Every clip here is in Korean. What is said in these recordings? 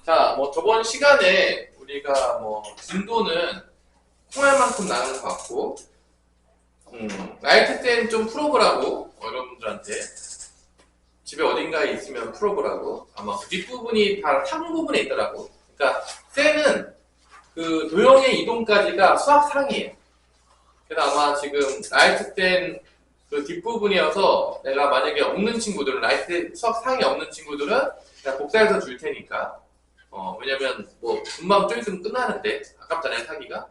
자, 뭐 저번 시간에 우리가 뭐 진도는 통할만큼 나는 것 같고, 라이트 때는 좀 풀어보라고 여러분들한테 집에 어딘가에 있으면 풀어보라고. 아마 그 뒷부분이 다 상 부분에 있더라고. 그러니까 셀은 그 도형의 이동까지가 수학 상이에요. 그래서 아마 지금 라이트 땐 그 뒷부분이어서 내가 만약에 없는 친구들은, 라이트 수학 상이 없는 친구들은 그냥 복사해서 줄 테니까. 왜냐면 뭐 금방 좀 있으면 끝나는데 아깝잖아요, 사기가.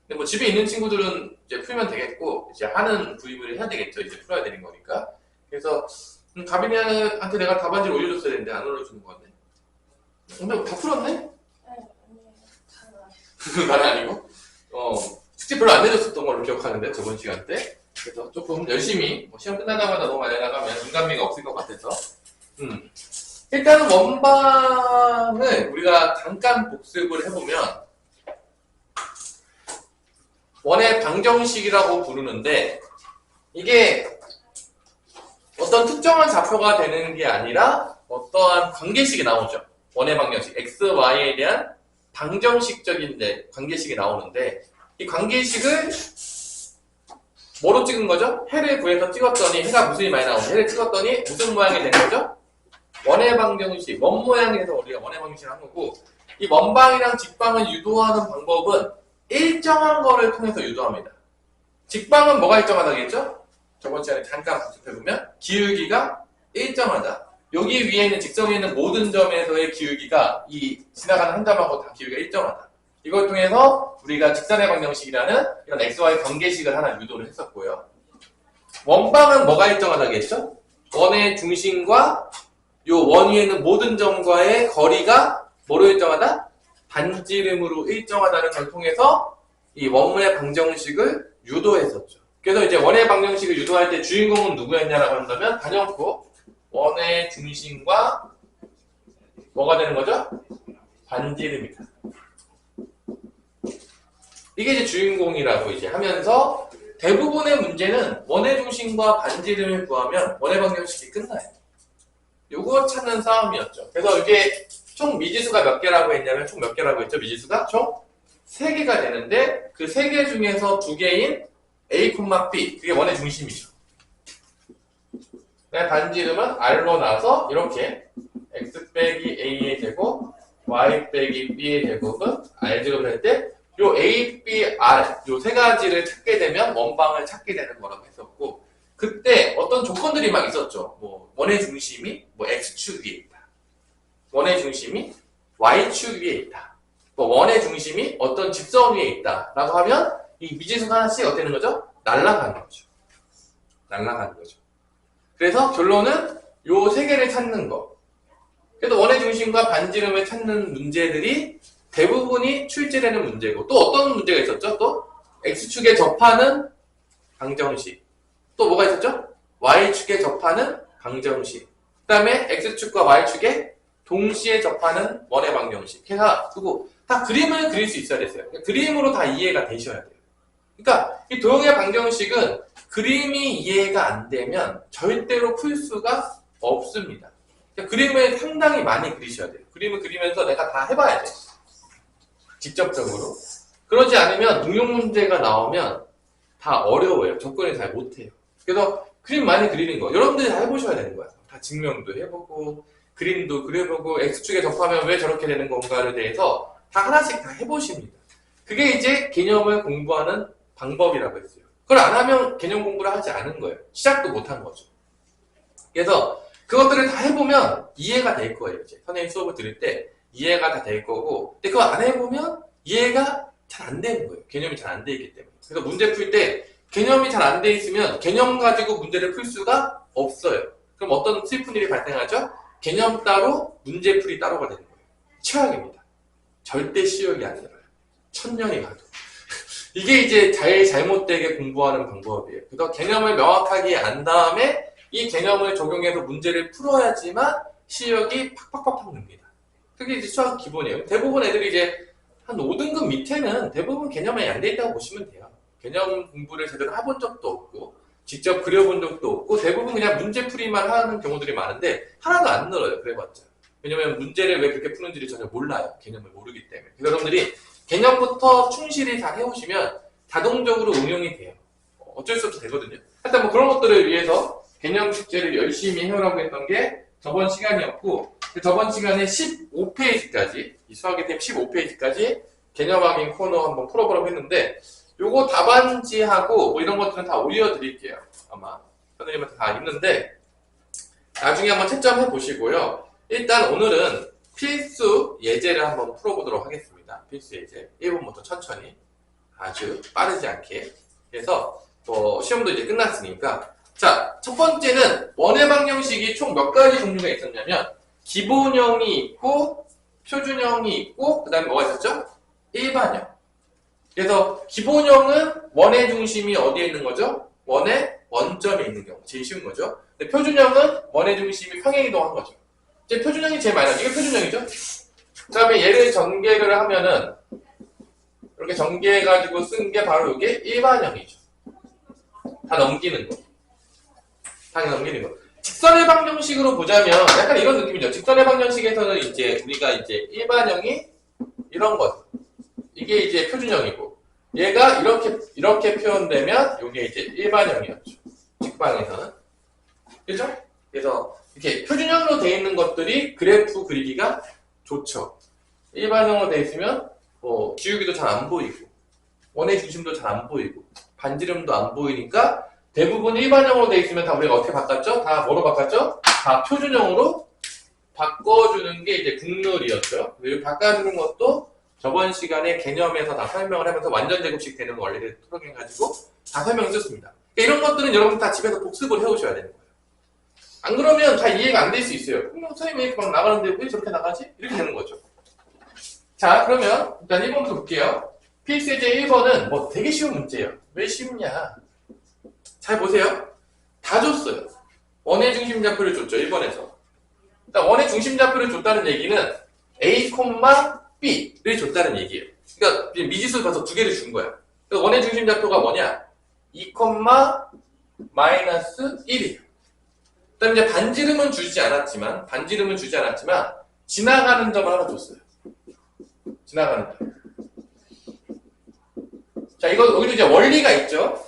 근데 뭐 집에 있는 친구들은 이제 풀면 되겠고, 이제 하는 구입을 해야 되겠죠. 이제 풀어야 되는 거니까. 그래서 가빈이한테 내가 답안지를 올려줬어야 되는데 안 올려주는 거 같네. 근데 다 풀었네? 네, 나는 아니고. 숙제 별로 안 내줬었던 걸로 기억하는데, 저번 시간 때. 그래서 조금 열심히, 뭐 시험 끝나자마자 너무 많이 나가면 인간미가 없을 것 같아서. 일단은 원방을 우리가 잠깐 복습을 해보면, 원의 방정식이라고 부르는데, 이게 어떤 특정한 좌표가 되는 게 아니라 어떠한 관계식이 나오죠. 원의 방정식, x, y에 대한 방정식적인 관계식이 나오는데, 이 관계식을 뭐로 찍은 거죠? 해를 구해서 찍었더니 해가 무수히 많이 나오는데, 해를 찍었더니 무슨 모양이 된 거죠? 원의 방정식, 원 모양이 돼서 우리가 원의 방정식을 한 거고, 이 원방이랑 직방을 유도하는 방법은 일정한 거를 통해서 유도합니다. 직방은 뭐가 일정하다겠죠? 저번 시간에 잠깐 복습해보면 기울기가 일정하다. 여기 위에 있는 직선에 있는 모든 점에서의 기울기가 이 지나가는 한 점하고 다 기울기가 일정하다. 이걸 통해서 우리가 직선의 방정식이라는 이런 xy 관계식을 하나 유도를 했었고요. 원방은 뭐가 일정하다겠죠? 원의 중심과 요 원 위에 있는 모든 점과의 거리가 뭐로 일정하다? 반지름으로 일정하다는 걸 통해서 이 원의 방정식을 유도했었죠. 그래서 이제 원의 방정식을 유도할 때 주인공은 누구였냐라고 한다면 단연코 원의 중심과 뭐가 되는 거죠? 반지름이다. 이게 이제 주인공이라고 이제 하면서 대부분의 문제는 원의 중심과 반지름을 구하면 원의 방정식이 끝나요. 요거 찾는 싸움이었죠. 그래서 이게 총 미지수가 몇 개라고 했냐면 총 몇 개라고 했죠? 미지수가 총 3개가 되는데 그 3개 중에서 2개인 a, b 그게 원의 중심이죠. 반지름은 r로 나서 이렇게 x 빼기 a의 제곱 y 빼기 b의 제곱은 r제곱을 할 때 요 a, b, r 요 세 가지를 찾게 되면 원방을 찾게 되는 거라고 했었고, 그때 어떤 조건들이 막 있었죠. 뭐 원의 중심이 뭐 x축 위에 있다. 원의 중심이 y축 위에 있다. 뭐 원의 중심이 어떤 직선 위에 있다. 라고 하면 이 미지수가 하나씩 어떻게 되는 거죠? 날아가는 거죠. 날아가는 거죠. 그래서 결론은 요 세 개를 찾는 거. 그래도 원의 중심과 반지름을 찾는 문제들이 대부분이 출제되는 문제고, 또 어떤 문제가 있었죠? 또 x축에 접하는 방정식. 또 뭐가 있었죠? y축에 접하는 방정식. 그 다음에 x축과 y축에 동시에 접하는 원의 방정식. 그리고 다 그림을 그릴 수 있어야 됐어요. 그림으로 다 이해가 되셔야 돼요. 그러니까 이 도형의 방정식은 그림이 이해가 안 되면 절대로 풀 수가 없습니다. 그러니까 그림을 상당히 많이 그리셔야 돼요. 그림을 그리면서 내가 다 해봐야 돼요. 직접적으로. 그러지 않으면 응용 문제가 나오면 다 어려워요. 접근을 잘 못해요. 그래서 그림 많이 그리는 거 여러분들이 다 해보셔야 되는 거야. 다 증명도 해보고 그림도 그려보고 x축에 접하면 왜 저렇게 되는 건가를 대해서 다 하나씩 다 해보십니다. 그게 이제 개념을 공부하는 방법이라고 했어요. 그걸 안 하면 개념 공부를 하지 않은 거예요. 시작도 못한 거죠. 그래서 그것들을 다 해보면 이해가 될 거예요. 이제 선생님 수업을 들을 때 이해가 다 될 거고, 근데 그거 안 해보면 이해가 잘 안 되는 거예요. 개념이 잘 안 돼 있기 때문에. 그래서 문제 풀 때 개념이 잘 안 돼 있으면 개념 가지고 문제를 풀 수가 없어요. 그럼 어떤 슬픈 일이 발생하죠? 개념 따로 문제풀이 따로가 되는 거예요. 최악입니다. 절대 시력이 안 들어요. 1000년이 가도. 이게 이제 잘못되게 공부하는 방법이에요. 그래서 개념을 명확하게 안 다음에 이 개념을 적용해서 문제를 풀어야지만 시력이 팍팍팍팍 늡니다. 그게 이제 수학 기본이에요. 대부분 애들이 이제 한 5등급 밑에는 대부분 개념이 안 돼 있다고 보시면 돼요. 개념 공부를 제대로 해본 적도 없고 직접 그려본 적도 없고 대부분 그냥 문제풀이만 하는 경우들이 많은데 하나도 안 늘어요. 그래봤자. 왜냐면 문제를 왜 그렇게 푸는지를 전혀 몰라요. 개념을 모르기 때문에. 그래서 여러분들이 개념부터 충실히 다 해오시면 자동적으로 응용이 돼요. 어쩔 수 없이 되거든요. 하여튼 뭐 그런 것들을 위해서 개념 숙제를 열심히 해오라고 했던 게 저번 시간이었고, 저번 시간에 15페이지까지, 이 수학의 템 15페이지까지 개념 확인 코너 한번 풀어보라고 했는데, 요거 답안지하고 뭐 이런 것들은 다 올려드릴게요. 아마 선생님한테 다 있는데, 나중에 한번 채점해 보시고요. 일단 오늘은 필수 예제를 한번 풀어보도록 하겠습니다. 필수 예제. 1번부터 천천히. 아주 빠르지 않게. 그래서 시험도 이제 끝났으니까. 자, 첫 번째는 원해방 형식이 총 몇 가지 종류가 있었냐면 기본형이 있고 표준형이 있고 그 다음에 뭐가 있었죠? 일반형. 그래서 기본형은 원의 중심이 어디에 있는 거죠? 원의 원점에 있는 경우. 제일 쉬운 거죠. 근데 표준형은 원의 중심이 평행이동한 거죠. 이제 표준형이 제일 많이 나죠. 이게 표준형이죠. 그 다음에 얘를 전개를 하면은 이렇게 전개해가지고 쓴 게 바로 이게 일반형이죠. 다 넘기는 거. 다 넘기는 거. 직선의 방정식으로 보자면 약간 이런 느낌이죠. 직선의 방정식에서는 이제 우리가 이제 일반형이 이런 것. 이게 이제 표준형이고 얘가 이렇게 표현되면 이게 이제 일반형이었죠. 직방에서는. 그죠? 그래서 이렇게 표준형으로 되어 있는 것들이 그래프 그리기가 좋죠. 일반형으로 되어 있으면 기울기도 잘 안 보이고 원의 중심도 잘 안 보이고 반지름도 안 보이니까 대부분 일반형으로 되어 있으면 다 우리가 어떻게 바꿨죠? 다 뭐로 바꿨죠? 다 표준형으로 바꿔주는 게 이제 국룰이었죠. 그리고 바꿔주는 것도 저번 시간에 개념에서 다 설명을 하면서 완전 제곱식 되는 원리를 토론해가지고 다 설명을 썼습니다. 그러니까 이런 것들은 여러분 다 집에서 복습을 해오셔야 되는 거예요. 안 그러면 다 이해가 안 될 수 있어요. 선생님이 이렇게 막 나가는데 왜 저렇게 나가지? 이렇게 되는 거죠. 자, 그러면 일단 1번부터 볼게요. 필수 예제 1번은 뭐 되게 쉬운 문제예요. 왜 쉽냐? 잘 보세요. 다 줬어요. 원의 중심 좌표를 줬죠. 1번에서. 일단 원의 중심 좌표를 줬다는 얘기는 A, B를 줬다는 얘기예요. 그러니까 미지수 가서 두 개를 준 거야. 그래서 원의 중심 좌표가 뭐냐? 2, 마이너스 1이에요. 그 다음에 이제 반지름은 주지 않았지만 지나가는 점을 하나 줬어요. 지나가는 점. 자, 여기도 이제 원리가 있죠.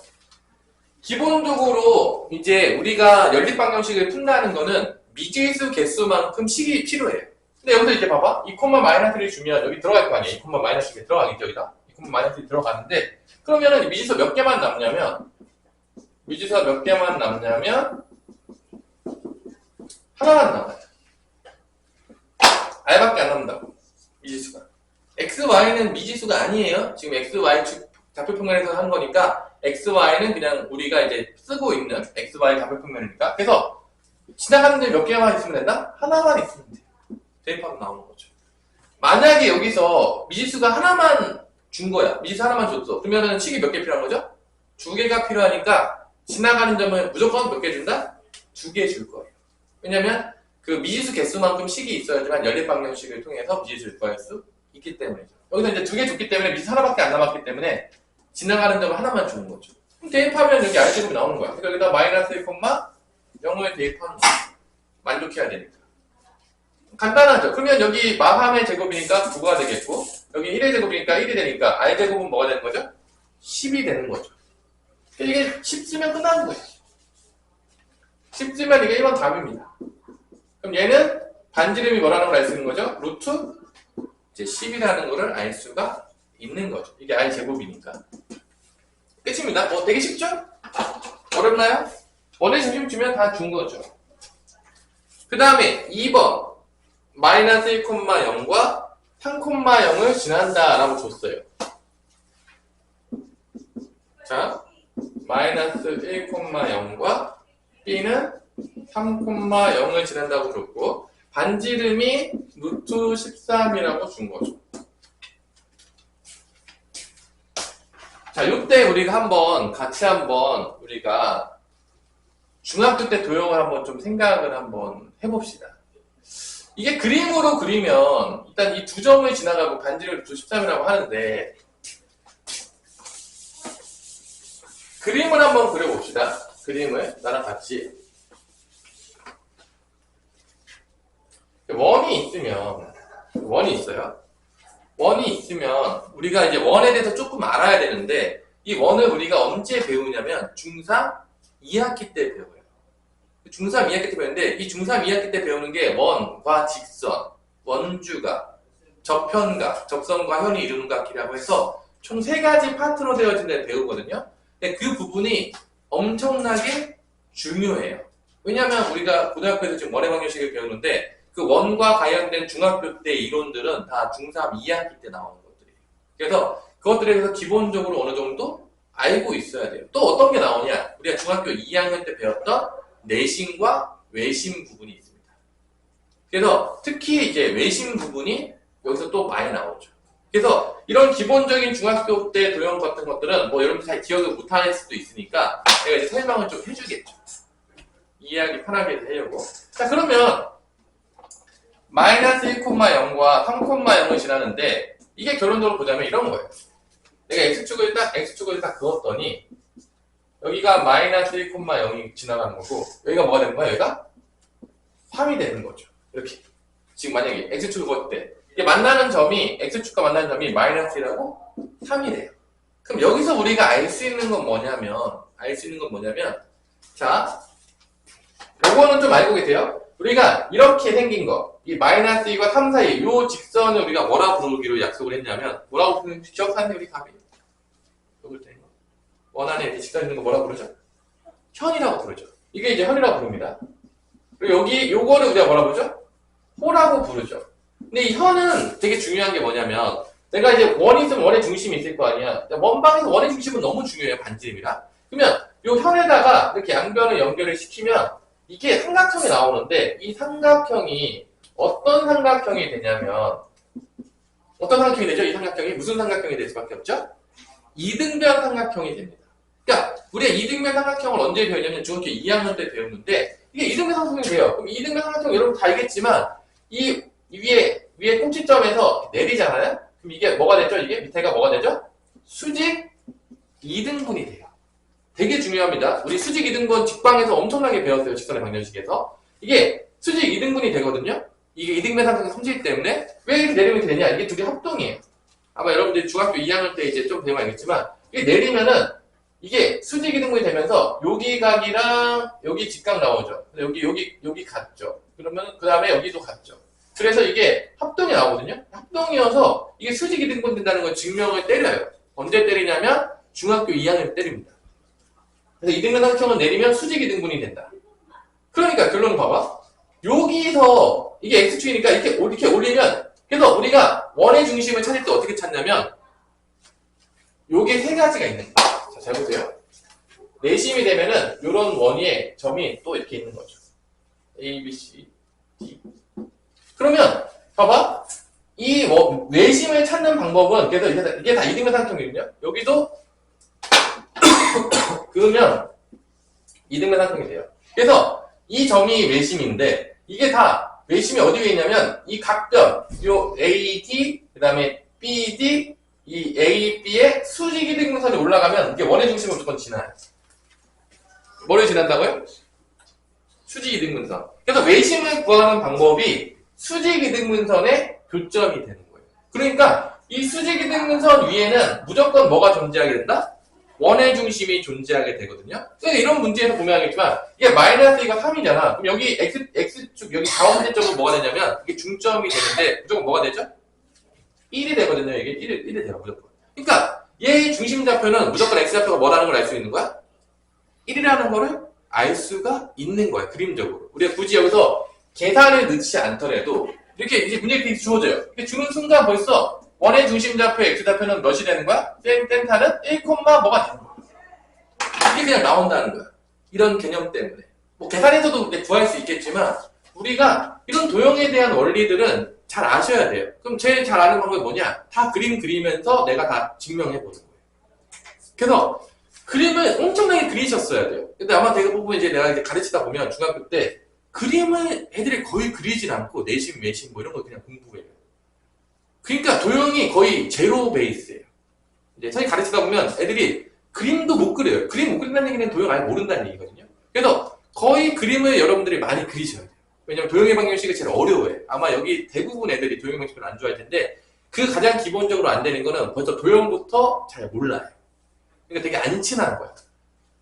기본적으로 이제 우리가 연립방정식을 푼다는 거는 미지수 개수만큼 식이 필요해요. 근데 여기서 이제 봐봐. 2, 마이너스 1을 주면 여기 들어갈 거 아니에요. 2, 마이너스 1이 들어가겠죠, 여기다. 2, 마이너스 1이 들어가는데, 그러면은 미지수 몇 개만 남냐면, 하나만 남아요. R밖에 안 남는다고. 미지수가. X, Y는 미지수가 아니에요. 지금 X, Y 좌표평면에서 하는 거니까 X, Y는 그냥 우리가 이제 쓰고 있는 X, Y 좌표평면이니까. 그래서 지나가는 데 몇 개만 있으면 된다? 하나만 있으면 돼요. 대입하면 나오는 거죠. 만약에 여기서 미지수가 하나만 준 거야. 미지수 하나만 줬어. 그러면은 식이 몇 개 필요한 거죠? 두 개가 필요하니까 지나가는 점은 무조건 몇 개 준다? 두 개 줄 거예요. 왜냐면 그 미지수 개수만큼 식이 있어야지만 연립방정식을 통해서 미지수를 구할 수 있기 때문이죠. 여기서 이제 두 개 줬기 때문에 미지수 하나밖에 안 남았기 때문에 지나가는 점을 하나만 주는 거죠. 그럼 대입하면 여기 R제곱이 나오는 거야. 그러니까 여기다 마이너스 1, 0을 대입하는 거야. 만족해야 되니까. 간단하죠. 그러면 여기 마함의 제곱이니까 9가 되겠고 여기 1의 제곱이니까 1이 되니까 R제곱은 뭐가 되는 거죠? 10이 되는 거죠. 이게 10 쓰면 끝나는 거예요. 10 쓰면 이게 1번 답입니다. 그럼 얘는 반지름이 뭐라는 걸 알 수 있는 거죠? 루트 이제 10이라는 거를 알 수가 있는 거죠. 이게 R제곱이니까. 끝입니다. 되게 쉽죠? 어렵나요? 원의 중심 주면 다 준 거죠. 그 다음에 2번 마이너스 1,0과 3,0을 지난다 라고 줬어요. 자, 마이너스 1,0과 B는 3,0을 지난다고 줬고 반지름이 루트 13이라고 준 거죠. 자, 요때 우리가 같이 한번 우리가 중학교 때 도형을 한번 좀 생각을 한번 해봅시다. 이게 그림으로 그리면 일단 이 두 점을 지나가고 반지름 루트 13이라고 하는데 그림을 한번 그려봅시다. 그림을 나랑 같이. 원이 있어요. 원이 있으면 우리가 이제 원에 대해서 조금 알아야 되는데 이 원을 우리가 언제 배우냐면 중3 2학기 때 배워요. 중3 2학기 때 배우는데 이 중3 2학기 때 배우는 게 원과 직선, 원주각, 접현각, 접선과 현이 이루는 각이라고 해서 총 3가지 파트로 되어진 데 배우거든요. 근데 그 부분이 엄청나게 중요해요. 왜냐하면 우리가 고등학교에서 지금 원의 방정식을 배우는데 그 원과 관련된 중학교 때 이론들은 다 중3 2학기 때 나오는 것들이에요. 그래서 그것들에 대해서 기본적으로 어느 정도 알고 있어야 돼요. 또 어떤 게 나오냐? 우리가 중학교 2학년 때 배웠던 내심과 외심 부분이 있습니다. 그래서 특히 이제 외심 부분이 여기서 또 많이 나오죠. 그래서 이런 기본적인 중학교 때 도형 같은 것들은 뭐 여러분들 잘 기억을 못할 수도 있으니까 제가 이제 설명을 좀 해주겠죠. 이해하기 편하게 하려고. 자, 그러면 마이너스 1,0과 3,0을 지나는데 이게 결론적으로 보자면 이런 거예요. 내가 x축을 딱 그었더니 여기가 마이너스 1,0이 지나가는 거고 여기가 뭐가 되는 거야? 여기가 3이 되는 거죠. 이렇게. 지금 만약에 x축을 그었을 때 이게 만나는 점이 x축과 만나는 점이 마이너스 1하고 3이 돼요. 그럼 여기서 우리가 알 수 있는 건 뭐냐면 자, 요거는 좀 알고 계세요? 우리가 이렇게 생긴 거, 이 마이너스 2과 3 사이 요 직선을 우리가 뭐라고 부르기로 약속을 했냐면 뭐라고 부르는 기억하는데 우리 답이 원 안에 이렇게 직선 있는 거 뭐라고 부르죠? 현이라고 부르죠. 이게 이제 현이라고 부릅니다. 그리고 여기 요거를 우리가 뭐라고 부르죠? 호라고 부르죠. 근데 이 현은 되게 중요한 게 뭐냐면 내가 이제 원이 있으면 원의 중심이 있을 거 아니야. 원방에서 원의 중심은 너무 중요해요. 반지름이라. 그러면 요 현에다가 이렇게 양변을 연결을 시키면 이게 삼각형이 나오는데 이 삼각형이 어떤 삼각형이 되냐면 어떤 삼각형이 되죠? 이 삼각형이 무슨 삼각형이 될 수밖에 없죠? 이등변 삼각형이 됩니다. 그러니까 우리가 이등변 삼각형을 언제 배웠냐면 중학교 2학년 때 배웠는데 이게 이등변 삼각형이 돼요. 그럼 이등변 삼각형 여러분 다 알겠지만 이 위에 꼭지점에서 내리잖아요? 그럼 이게 뭐가 되죠? 이게 밑에가 뭐가 되죠? 수직 2등분이 돼요. 되게 중요합니다. 우리 수직 2등분 직방에서 엄청나게 배웠어요. 직선의 방정식에서. 이게 수직 2등분이 되거든요. 이게 이등변 삼각형 성질 때문에 왜 이렇게 내리면 이렇게 되냐? 이게 둘이 합동이에요. 아마 여러분들이 중학교 2학년 때 이제 좀 배우면 알겠지만 이게 내리면은 이게 수직 2등분이 되면서 여기 각이랑 여기 직각 나오죠. 여기 같죠. 그러면 그 다음에 여기도 같죠. 그래서 이게 합동이 나오거든요. 합동이어서 이게 수직 2등분 된다는 걸 증명을 때려요. 언제 때리냐면 중학교 2학년 때 때립니다. 그래서 이등변 삼각형은 내리면 수직 2등분이 된다. 그러니까 결론은 봐봐. 여기서 이게 x축이니까 이렇게 올리면 그래서 우리가 원의 중심을 찾을 때 어떻게 찾냐면 요게 3가지가 있는 거예요. 자, 잘 보세요. 내심이 되면은 요런 원위에 점이 또 이렇게 있는 거죠. A, B, C, D. 그러면 봐봐. 이 내심을 찾는 방법은 그래서 이게 다 이등변 삼각형이거든요. 여기도 그러면 이등변 삼각형이 돼요. 그래서 이 점이 외심인데 이게 다 외심이 어디 에 있냐면 이 각변 요 AD 그 다음에 BD 이 AB의 수직 이등분선이 올라가면 이게 원의 중심을 무조건 지나요. 뭐를 지난다고요? 수직 이등분선. 그래서 외심을 구하는 방법이 수직 이등분선의 교점이 되는 거예요. 그러니까 이 수직 이등분선 위에는 무조건 뭐가 존재하게 된다? 원의 중심이 존재하게 되거든요. 그래서 이런 문제에서 보면 알겠지만 이게 마이너스 2가 3이잖아. 그럼 여기 x축 여기 가운데 쪽은 뭐가 되냐면 이게 중점이 되는데 무조건 뭐가 되죠? 1이 되거든요. 이게 1이 돼요. 무조건. 그러니까 얘의 중심 좌표는 무조건 x좌표가 뭐라는 걸 알 수 있는 거야? 1이라는 거를 알 수가 있는 거야. 그림적으로. 우리가 굳이 여기서 계산을 넣지 않더라도 이렇게 이제 문제가 이렇게 주어져요. 이렇게 주는 순간 벌써 원의 중심 좌표 x좌표는 몇이 되는 거야? 센터는 1, 뭐가 되는 거야. 이게 그냥 나온다는 거야. 이런 개념 때문에. 뭐 계산해서도 구할 수 있겠지만 우리가 이런 도형에 대한 원리들은 잘 아셔야 돼요. 그럼 제일 잘 아는 방법이 뭐냐? 다 그림 그리면서 내가 다 증명해 보는 거예요. 그래서 그림을 엄청나게 그리셨어야 돼요. 근데 아마 대부분 이제 내가 이제 가르치다 보면 중학교 때 그림을 애들이 거의 그리진 않고 내심, 외심 뭐 이런 거 그냥 공부해요. 그러니까 도형이 거의 제로 베이스예요. 이제 선생님 가르치다 보면 애들이 그림도 못 그려요. 그림 못 그린다는 얘기는 도형 아예 모른다는 얘기거든요. 그래서 거의 그림을 여러분들이 많이 그리셔야 돼요. 왜냐면 도형의 방정식이 제일 어려워해. 아마 여기 대부분 애들이 도형의 방정식을 안 좋아할 텐데 그 가장 기본적으로 안 되는 거는 벌써 도형부터 잘 몰라요. 그러니까 되게 안 친한 거야.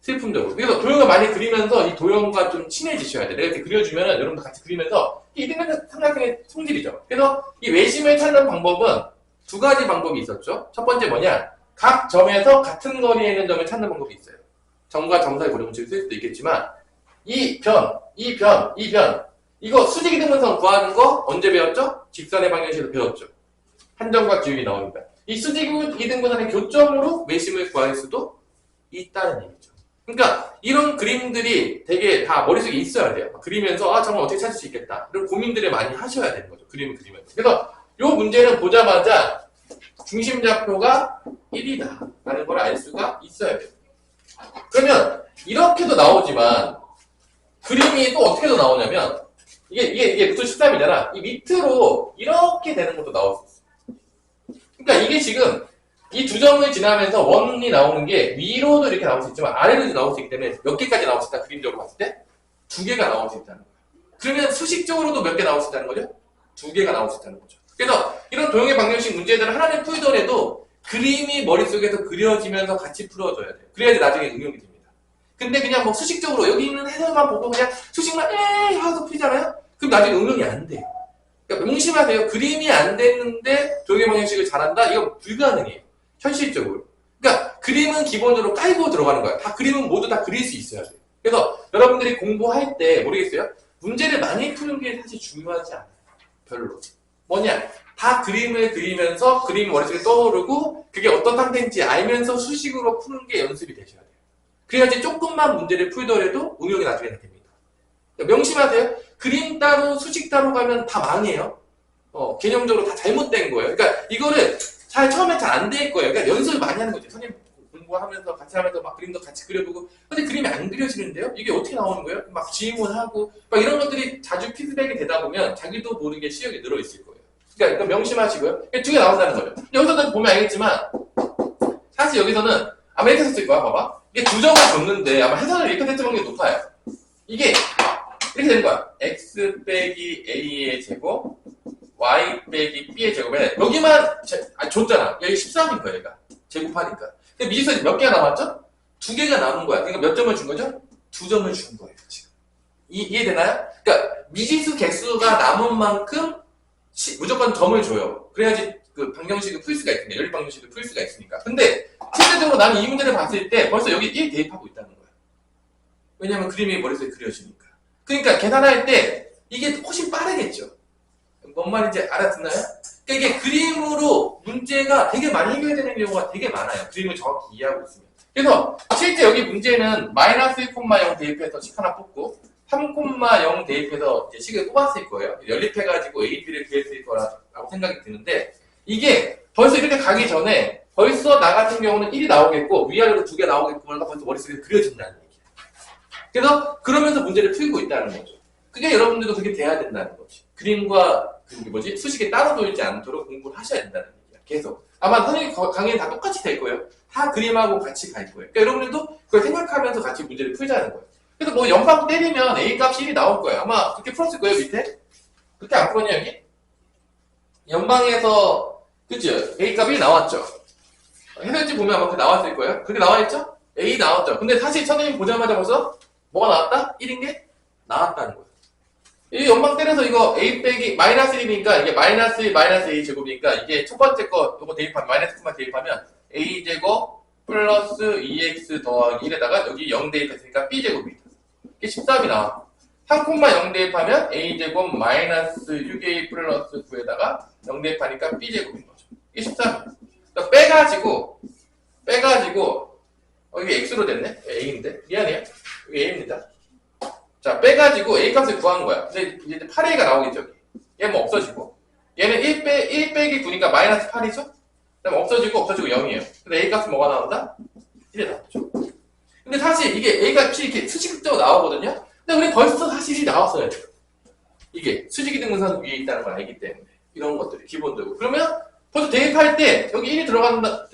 슬픔적으로. 그래서 도형을 많이 그리면서 이 도형과 좀 친해지셔야 돼. 내가 이렇게 그려주면은 여러분도 같이 그리면서 이 이등변 삼각형의 성질이죠. 그래서 이 외심을 찾는 방법은 두 가지 방법이 있었죠. 첫 번째 뭐냐? 각 점에서 같은 거리에 있는 점을 찾는 방법이 있어요. 점과 점 사이 거리 문칙을 쓸 수도 있겠지만 이 변, 이거 수직 이등분선 구하는 거 언제 배웠죠? 직선의 방정식에서 배웠죠. 한 점과 기울기 나옵니다. 이 수직 이등분선의 교점으로 외심을 구할 수도 있다는 얘기죠. 그러니까 이런 그림들이 되게 다 머릿속에 있어야 돼요. 그리면서 정말 어떻게 찾을 수 있겠다. 이런 고민들을 많이 하셔야 되는 거죠. 그림을 그리면서. 그래서 이 문제는 보자마자 중심좌표가 1이다 라는 걸 알 수가 있어야 돼요. 그러면 이렇게도 나오지만 그림이 또 어떻게도 나오냐면 이게 부터 13이잖아. 이 밑으로 이렇게 되는 것도 나올 수 있어. 그러니까 이게 지금 이 두 점을 지나면서 원이 나오는 게 위로도 이렇게 나올 수 있지만 아래로도 나올 수 있기 때문에 몇 개까지 나올 수 있다. 그림적으로 봤을 때 두 개가 나올 수 있다는 거예요. 그러면 수식적으로도 몇 개 나올 수 있다는 거죠? 두 개가 나올 수 있다는 거죠. 그래서 이런 도형의 방정식 문제들을 하나를 풀더라도 그림이 머릿속에서 그려지면서 같이 풀어줘야 돼요. 그래야지 나중에 응용이 됩니다. 근데 그냥 뭐 수식적으로 여기 있는 해설만 보고 그냥 수식만 하고 풀잖아요? 그럼 나중에 응용이 안 돼요. 그러니까 명심하세요. 그림이 안 됐는데 도형의 방정식을 잘한다? 이거 불가능해요. 현실적으로. 그러니까 그림은 기본적으로 깔고 들어가는 거야. 다 그림은 모두 다 그릴 수 있어야 돼요. 그래서 여러분들이 공부할 때 모르겠어요? 문제를 많이 푸는 게 사실 중요하지 않아요. 별로. 뭐냐? 다 그림을 그리면서 그림이 머릿속에 떠오르고 그게 어떤 상태인지 알면서 수식으로 푸는 게 연습이 되셔야 돼요. 그래야지 조금만 문제를 풀더라도 응용이 나중에 됩니다. 그러니까 명심하세요. 그림 따로 수식 따로 가면 다 망해요. 개념적으로 다 잘못된 거예요. 그러니까 이거를 처음에 잘 안 될 거예요. 그러니까 연습을 많이 하는 거죠. 선생님 공부하면서 같이 하면서 막 그림도 같이 그려보고 근데 그림이 안 그려지는데요? 이게 어떻게 나오는 거예요? 막 질문하고 막 이런 것들이 자주 피드백이 되다 보면 자기도 모르게 실력이 늘어있을 거예요. 그러니까 명심하시고요. 두 개 나온다는 거죠. 여기서도 보면 알겠지만 사실 여기서는 아마 이렇게 썼을 거야. 봐봐. 이게 두 점을 줬는데 아마 해설을 이렇게 했던 게 높아요. 이게 이렇게 되는 거야. x 빼기 a의 제곱 y 빼기 b의 제곱에 여기만 줬잖아. 여기 13인 거야. 얘가. 제곱하니까. 근데 미지수에 몇 개가 남았죠? 두 개가 남은 거야. 그러니까 몇 점을 준 거죠? 두 점을 준 거예요. 지금. 이해되나요? 그러니까 미지수 개수가 남은 만큼 무조건 점을 줘요. 그래야지 그 방정식을 풀 수가 있으니까. 연립 방정식을 풀 수가 있으니까. 근데 실제적으로 나는 이 문제를 봤을 때 벌써 여기 1 대입하고 있다는 거야. 왜냐면 그림이 머릿속에 그려지니까. 그러니까 계산할 때 이게 훨씬 빠르겠죠. 뭔 말인지 알아듣나요? 그러니까 이게 그림으로 문제가 되게 많이 해결되는 경우가 되게 많아요. 그림을 정확히 이해하고 있으면. 그래서 실제 여기 문제는 마이너스 1,0 대입해서 식 하나 뽑고 3,0 대입해서 이제 식을 뽑았을 거예요. 연립해가지고 AB를 구했을 거라고 생각이 드는데 이게 벌써 이렇게 가기 전에 벌써 나 같은 경우는 1이 나오겠고 위아래로 두 개 나오겠고 그러니까 벌써 머릿속에 그려진다는 얘기예요. 그래서 그러면서 문제를 풀고 있다는 거죠. 그게 여러분들도 그게 돼야 된다는 거지. 그림과 수식이 따로 돌지 않도록 공부를 하셔야 된다는 얘기야. 계속. 아마 선생님 강의는 다 똑같이 될 거예요. 다 그림하고 같이 갈 거예요. 그러니까 여러분들도 그걸 생각하면서 같이 문제를 풀자는 거예요. 그래서 뭐 연방 때리면 A 값이 1이 나올 거예요. 아마 그렇게 풀었을 거예요, 밑에. 그렇게 안 풀었냐, 여기? 연방에서, 그죠? A 값이 나왔죠? 해설지 보면 아마 그게 나왔을 거예요. 그게 나와있죠? A 나왔죠? 근데 사실 선생님 보자마자 벌써 뭐가 나왔다? 1인 게? 나왔다는 거예요. 이 연방 때려서 이거 A 빼기 마이너스 1이니까 이게 마이너스 1 마이너스 A 제곱이니까 이게 첫 번째 거 요거 대입하면 마이너스 9만 대입하면 A 제곱 플러스 2x 더하기 1에다가 여기 0 대입했으니까 B 제곱이 이게 13이 나와. 3,0 대입하면 A 제곱 마이너스 6A 플러스 9에다가 0 대입하니까 B 제곱인 거죠. 이게 13이에요. 그러니까 빼가지고 이게 X로 됐네? A인데? 미안해요. 이게 A입니다. 자, 빼가지고 A 값을 구한 거야. 근데 이제 8A가 나오겠죠. 얘는 뭐 없어지고. 얘는 1 빼기 9니까 마이너스 8이죠? 그 다음에 없어지고 0이에요. 근데 A 값은 뭐가 나온다? 1이 나오죠. 근데 사실 이게 A 값이 이렇게 수직적으로 나오거든요? 근데 우리 벌써 사실이 나왔어야 돼요. 이게 수직이등분선 위에 있다는 걸 알기 때문에. 이런 것들이 기본적으로. 그러면 벌써 대입할 때 여기 1이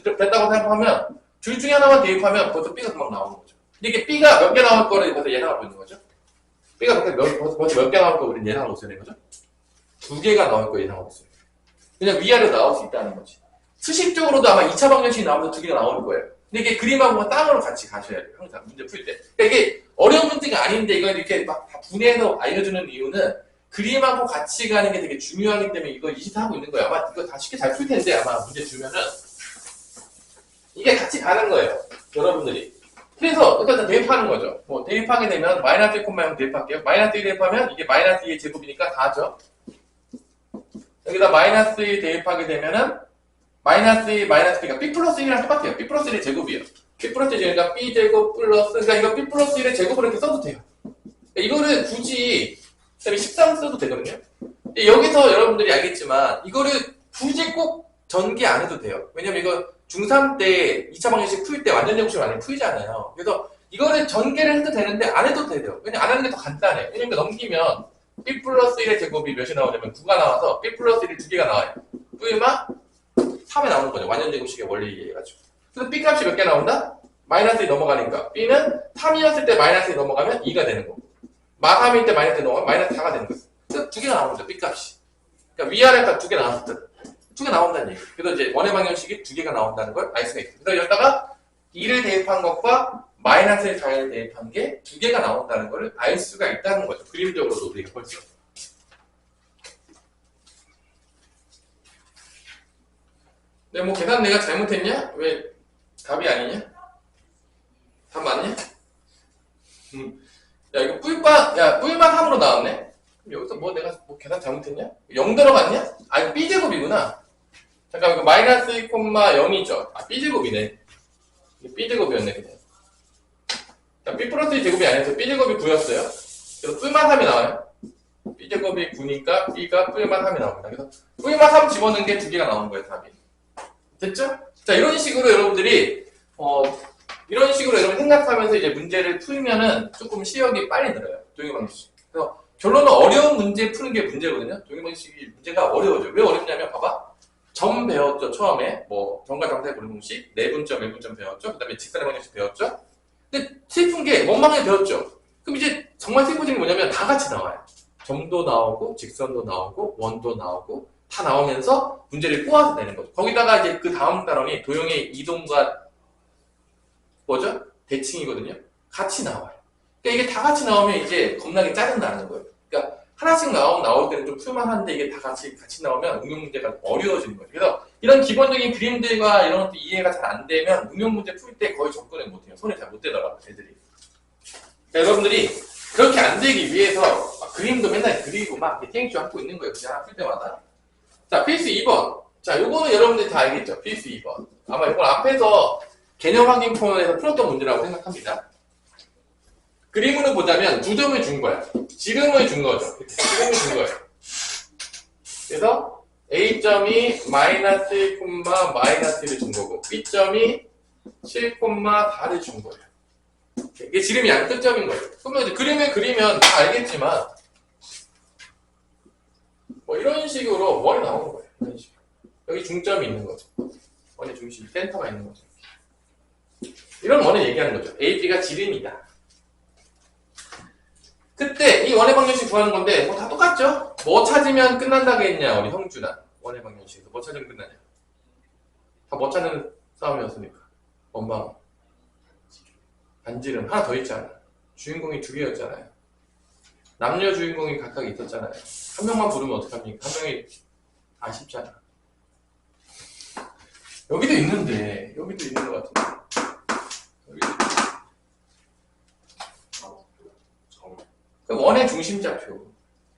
됐다고 생각하면 둘 중에 하나만 대입하면 벌써 B가 금방 나오는 거죠. 근데 이게 B가 몇 개 나올 거를 벌써 예상하고 있는 거죠. B가 벌써 몇 개 나올 거 우리는 예상하고 있어야 되는 거죠? 2개가 나올 거 예상하고 있어요. 그냥 위아래로 나올 수 있다는 거지. 수식적으로도 아마 2차 방정식이 나오면서 2개가 나올 거예요. 근데 이게 그림하고 땅으로 같이 가셔야 돼요. 항상 문제 풀 때. 그러니까 이게 어려운 문제가 아닌데 이걸 이렇게 막 다 분해해서 알려주는 이유는 그림하고 같이 가는 게 되게 중요하기 때문에 이거 24 하고 있는 거예요. 아마 이거 다 쉽게 잘 풀 텐데 아마 문제 주면은 이게 같이 가는 거예요. 여러분들이. 그래서 일단 대입하는 거죠. 뭐 대입하게 되면 마이너스 1,0 대입할게요. 마이너스 1 대입하면 이게 마이너스 2의 제곱이니까 다죠. 여기다 마이너스 1 대입하게 되면은 마이너스 1, 마이너스 B가 B 플러스 1이랑 똑같아요. B 플러스 1의 제곱이에요. B 플러스 1이니까 B 제곱 플러스, 그러니까 이거 B 플러스 1의 제곱을 이렇게 써도 돼요. 이거를 굳이 13 써도 되거든요. 여기서 여러분들이 알겠지만 이거를 굳이 꼭 전개 안 해도 돼요. 왜냐면 이거 중3 때 2차 방정식 풀 때 완전 제곱식을 많이 풀잖아요. 그래서 이거를 전개를 해도 되는데 안 해도 돼요. 왜냐면 안 하는 게 더 간단해요. 왜냐면 넘기면 B 플러스 1의 제곱이 몇이 나오냐면 9가 나와서 B 플러스 1이 2개가 나와요. V마 3에 나오는 거죠. 완전 제곱식의 원리 이해해가지고. 그래서 B 값이 몇 개 나온다? 마이너스 2 넘어가니까 B는 3이었을 때 마이너스 2 넘어가면 2가 되는 거고 마 3일 때 마이너스 2 넘어가면 마이너스 4가 되는 거예요. 그래서 2개가 나오는 거죠. B 값이. 그러니까 위아래가 2개 나왔을 때 2개 나온다는 얘기예요. 그래서 이제 원의 방정식이 2개가 나온다는 걸 알 수가 있어요. 그래서 여기다가 2를 대입한 것과 마이너스 4를 대입한 게 2개가 나온다는 걸 알 수가 있다는 거죠. 그림적으로도 우리가 벌써. 근데 뭐 계산 내가 잘못했냐? 왜 답이 아니냐? 답 맞냐? 야 이거 뿔만 3으로 나왔네? 그럼 여기서 뭐 내가 뭐 계산 잘못했냐? 0 들어갔냐? 아 이거 B제곱이구나. 잠깐 이거 마이너스 1,0이죠. 아 B제곱이네. 이게 B제곱이었네 그냥. 자, B 플러스 2 제곱이 아니어서 B제곱이 9였어요. 그래서 뿔만 3이 나와요. B제곱이 9니까 B가 뿔만 3이 나옵니다. 그래서 뿔만 3 집어넣은 게 2개가 나온 거예요 답이. 됐죠? 자, 이런 식으로 여러분들이, 이런 식으로 여러분 생각하면서 이제 문제를 풀면은 조금 시력이 빨리 늘어요. 동의방정식. 그래서 결론은 어려운 문제 푸는 게 문제거든요. 동의방정식이 문제가 어려워져요. 왜 어렵냐면, 봐봐. 점 배웠죠, 처음에. 뭐, 점과 점사의 고름공식, 내분점, 외분점 배웠죠. 그 다음에 직선의 방정식 배웠죠. 근데 슬픈 게 원방에 배웠죠. 그럼 이제 정말 슬픈 게 뭐냐면 다 같이 나와요. 점도 나오고, 직선도 나오고, 원도 나오고, 다 나오면서 문제를 꼬아서 내는 거죠. 거기다가 이제 그 다음 단원이 도형의 이동과 뭐죠? 대칭이거든요. 같이 나와요. 그러니까 이게 다 같이 나오면 이제 겁나게 짜증나는 거예요. 그러니까 하나씩 나올 때는 좀 풀만한데 이게 다 같이 나오면 응용 문제가 어려워지는 거죠. 그래서 이런 기본적인 그림들과 이런 것도 이해가 잘 안 되면 응용 문제 풀 때 거의 접근을 못 해요. 손에 잘 못 대더라고요, 애들이. 그러니까 여러분들이 그렇게 안 되기 위해서 그림도 맨날 그리고 막 땡큐 하고 있는 거예요. 그냥 풀 때마다. 자, 필수 2번. 자, 요거는 여러분들이 다 알겠죠? 필수 2번. 아마 이건 앞에서 개념 확인 코너에서 풀었던 문제라고 생각합니다. 그림으로 보자면 2점을 준 거야. 지름을 준 거죠. 지름을 준 거예요. 그래서 A점이 마이너스 1, 마이너스 1을 준 거고 B점이 7, 4를 준 거예요. 이게 지름이 양끝점인 거예요. 그러면 이제 그림을 그리면 다 알겠지만 뭐 이런 식으로 원이 나오는 거예요. 이런 식으로. 여기 중점이 있는 거죠. 원의 중심, 센터가 있는 거죠. 이런 원을 얘기하는 거죠. A, B가 지름이다. 그때 이 원의 방정식 구하는 건데 뭐 다 똑같죠? 뭐 찾으면 끝난다고 했냐 우리 형준아. 원의 방정식에서 뭐 찾으면 끝나냐. 다 뭐 찾는 싸움이었으니까. 원방. 반지름 하나 더 있잖아. 주인공이 2개였잖아요. 남녀 주인공이 각각 있었잖아요. 한 명만 부르면 어떡합니까? 한 명이 아쉽잖아. 여기도 있는데, 여기도 있는 것 같은데. 여기도 그러니까 원의 중심좌표.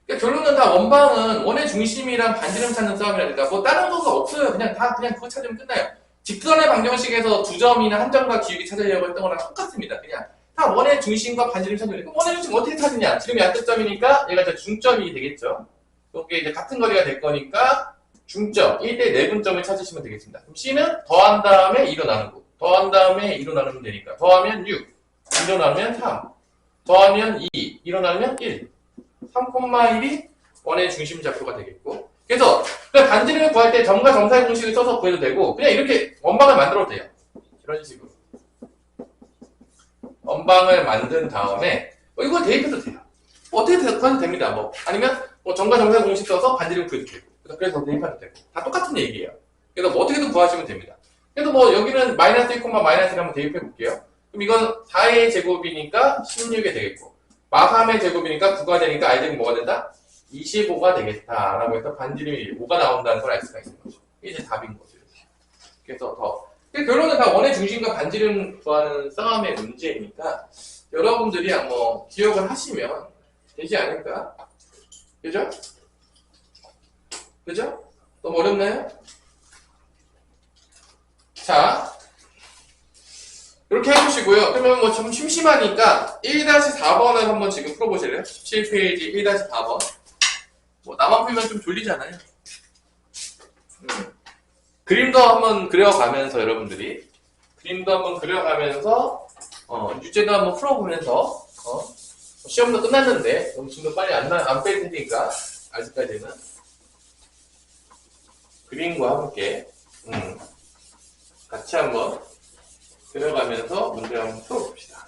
그러니까 결론은 다 원방은 원의 중심이랑 반지름 찾는 싸움이라니까 뭐 다른 거가 없어요. 그냥 그거 찾으면 끝나요. 직선의 방정식에서 2점이나 1점과 기울기 찾으려고 했던 거랑 똑같습니다. 그냥 다 원의 중심과 반지름 찾으면 되니까 원의 중심 어떻게 찾느냐? 지름이 약끝점이니까 얘가 이제 중점이 되겠죠. 이게 이제 같은 거리가 될 거니까 중점 1대 내분점을 찾으시면 되겠습니다. 그럼 C는 더한 다음에 2로 나누고 더한 다음에 2로 나누면 되니까 더하면 6, 2로 나누면 3, 더하면 2, 2로 나누면 1, 3,1이 원의 중심좌표가 되겠고 그래서 반지름을 구할 때 점과 점사의 공식을 써서 구해도 되고 그냥 이렇게 원방을 만들어도 돼요. 이런 식으로 원방을 만든 다음에 이거 대입해도 돼요. 뭐 어떻게 해도 됩니다. 뭐 아니면 뭐 정과 정사 공식 써서 반지름 구해도 되고 그래서 대입해도 되고 다 똑같은 얘기예요. 그래서 뭐 어떻게든 구하시면 됩니다. 그래서 뭐 여기는 마이너스 1, 마이너스 1 한번 대입해 볼게요. 그럼 이건 4의 제곱이니까 16이 되겠고 마3의 제곱이니까 9가 되니까 i제곱 뭐가 된다? 25가 되겠다라고 해서 반지름이 5가 나온다는 걸 알 수가 있는 거죠. 이게 이제 답인 거죠. 그래서 결론은 다 원의 중심과 반지름 구하는 싸움의 문제니까 여러분들이 뭐 기억을 하시면 되지 않을까? 그죠? 그죠? 너무 어렵나요? 자, 이렇게 해보시고요. 그러면 뭐 좀 심심하니까 1-4번을 한번 지금 풀어보실래요? 17페이지 1-4번. 뭐 나만 풀면 좀 졸리잖아요. 그림도 한번 그려가면서 여러분들이 그림도 한번 그려가면서 유제도 한번 풀어보면서 시험도 끝났는데 점수도 빨리 안 뺄 테니까 아직까지는 그림과 함께 같이 한번 그려가면서 문제 한번 풀어봅시다.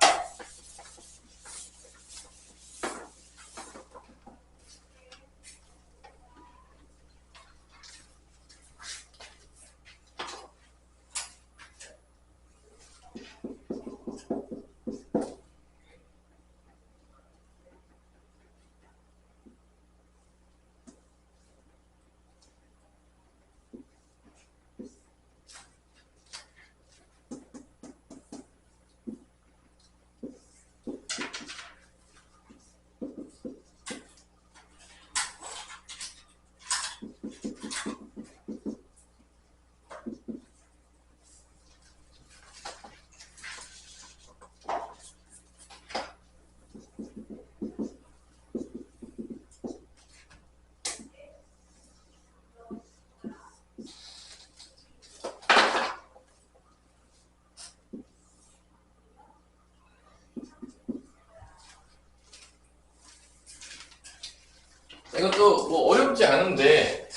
이것도 뭐 어렵지 않은데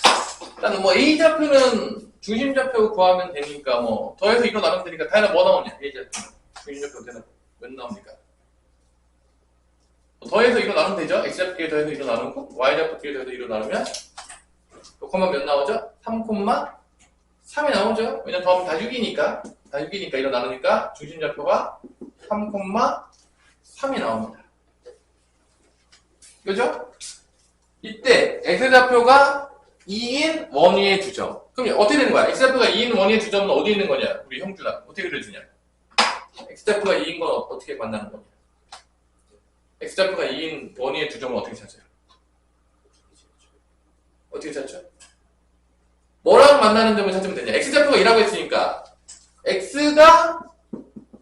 일단 뭐 A좌표는 중심좌표 구하면 되니까 뭐 더해서 이거 나누면 되니까 다이나 뭐 나오냐? A좌표 중심좌표 되나 몇 나옵니까? 더해서 이거 나누면 되죠? X좌표끼리 더해서 이거 나누고 Y좌표끼리 더해서 이거 나누면 콤마 몇 나오죠? 3,3이 나오죠? 왜냐면 더하면 다 6이니까 이거 나누니까 중심좌표가 3,3이 나옵니다. 그죠? 이때 x좌표가 2인 원위의 두 점. 그럼 어떻게 되는 거야? x좌표가 2인 원위의 두 점은 어디 있는 거냐? 우리 형준아 어떻게 그려주냐? x좌표가 2인 건 어떻게 만나는 거냐? x좌표가 2인 원위의 두 점은 어떻게 찾아요? 어떻게 찾죠? 뭐랑 만나는 점을 찾으면 되냐? x좌표가 2라고 했으니까 x가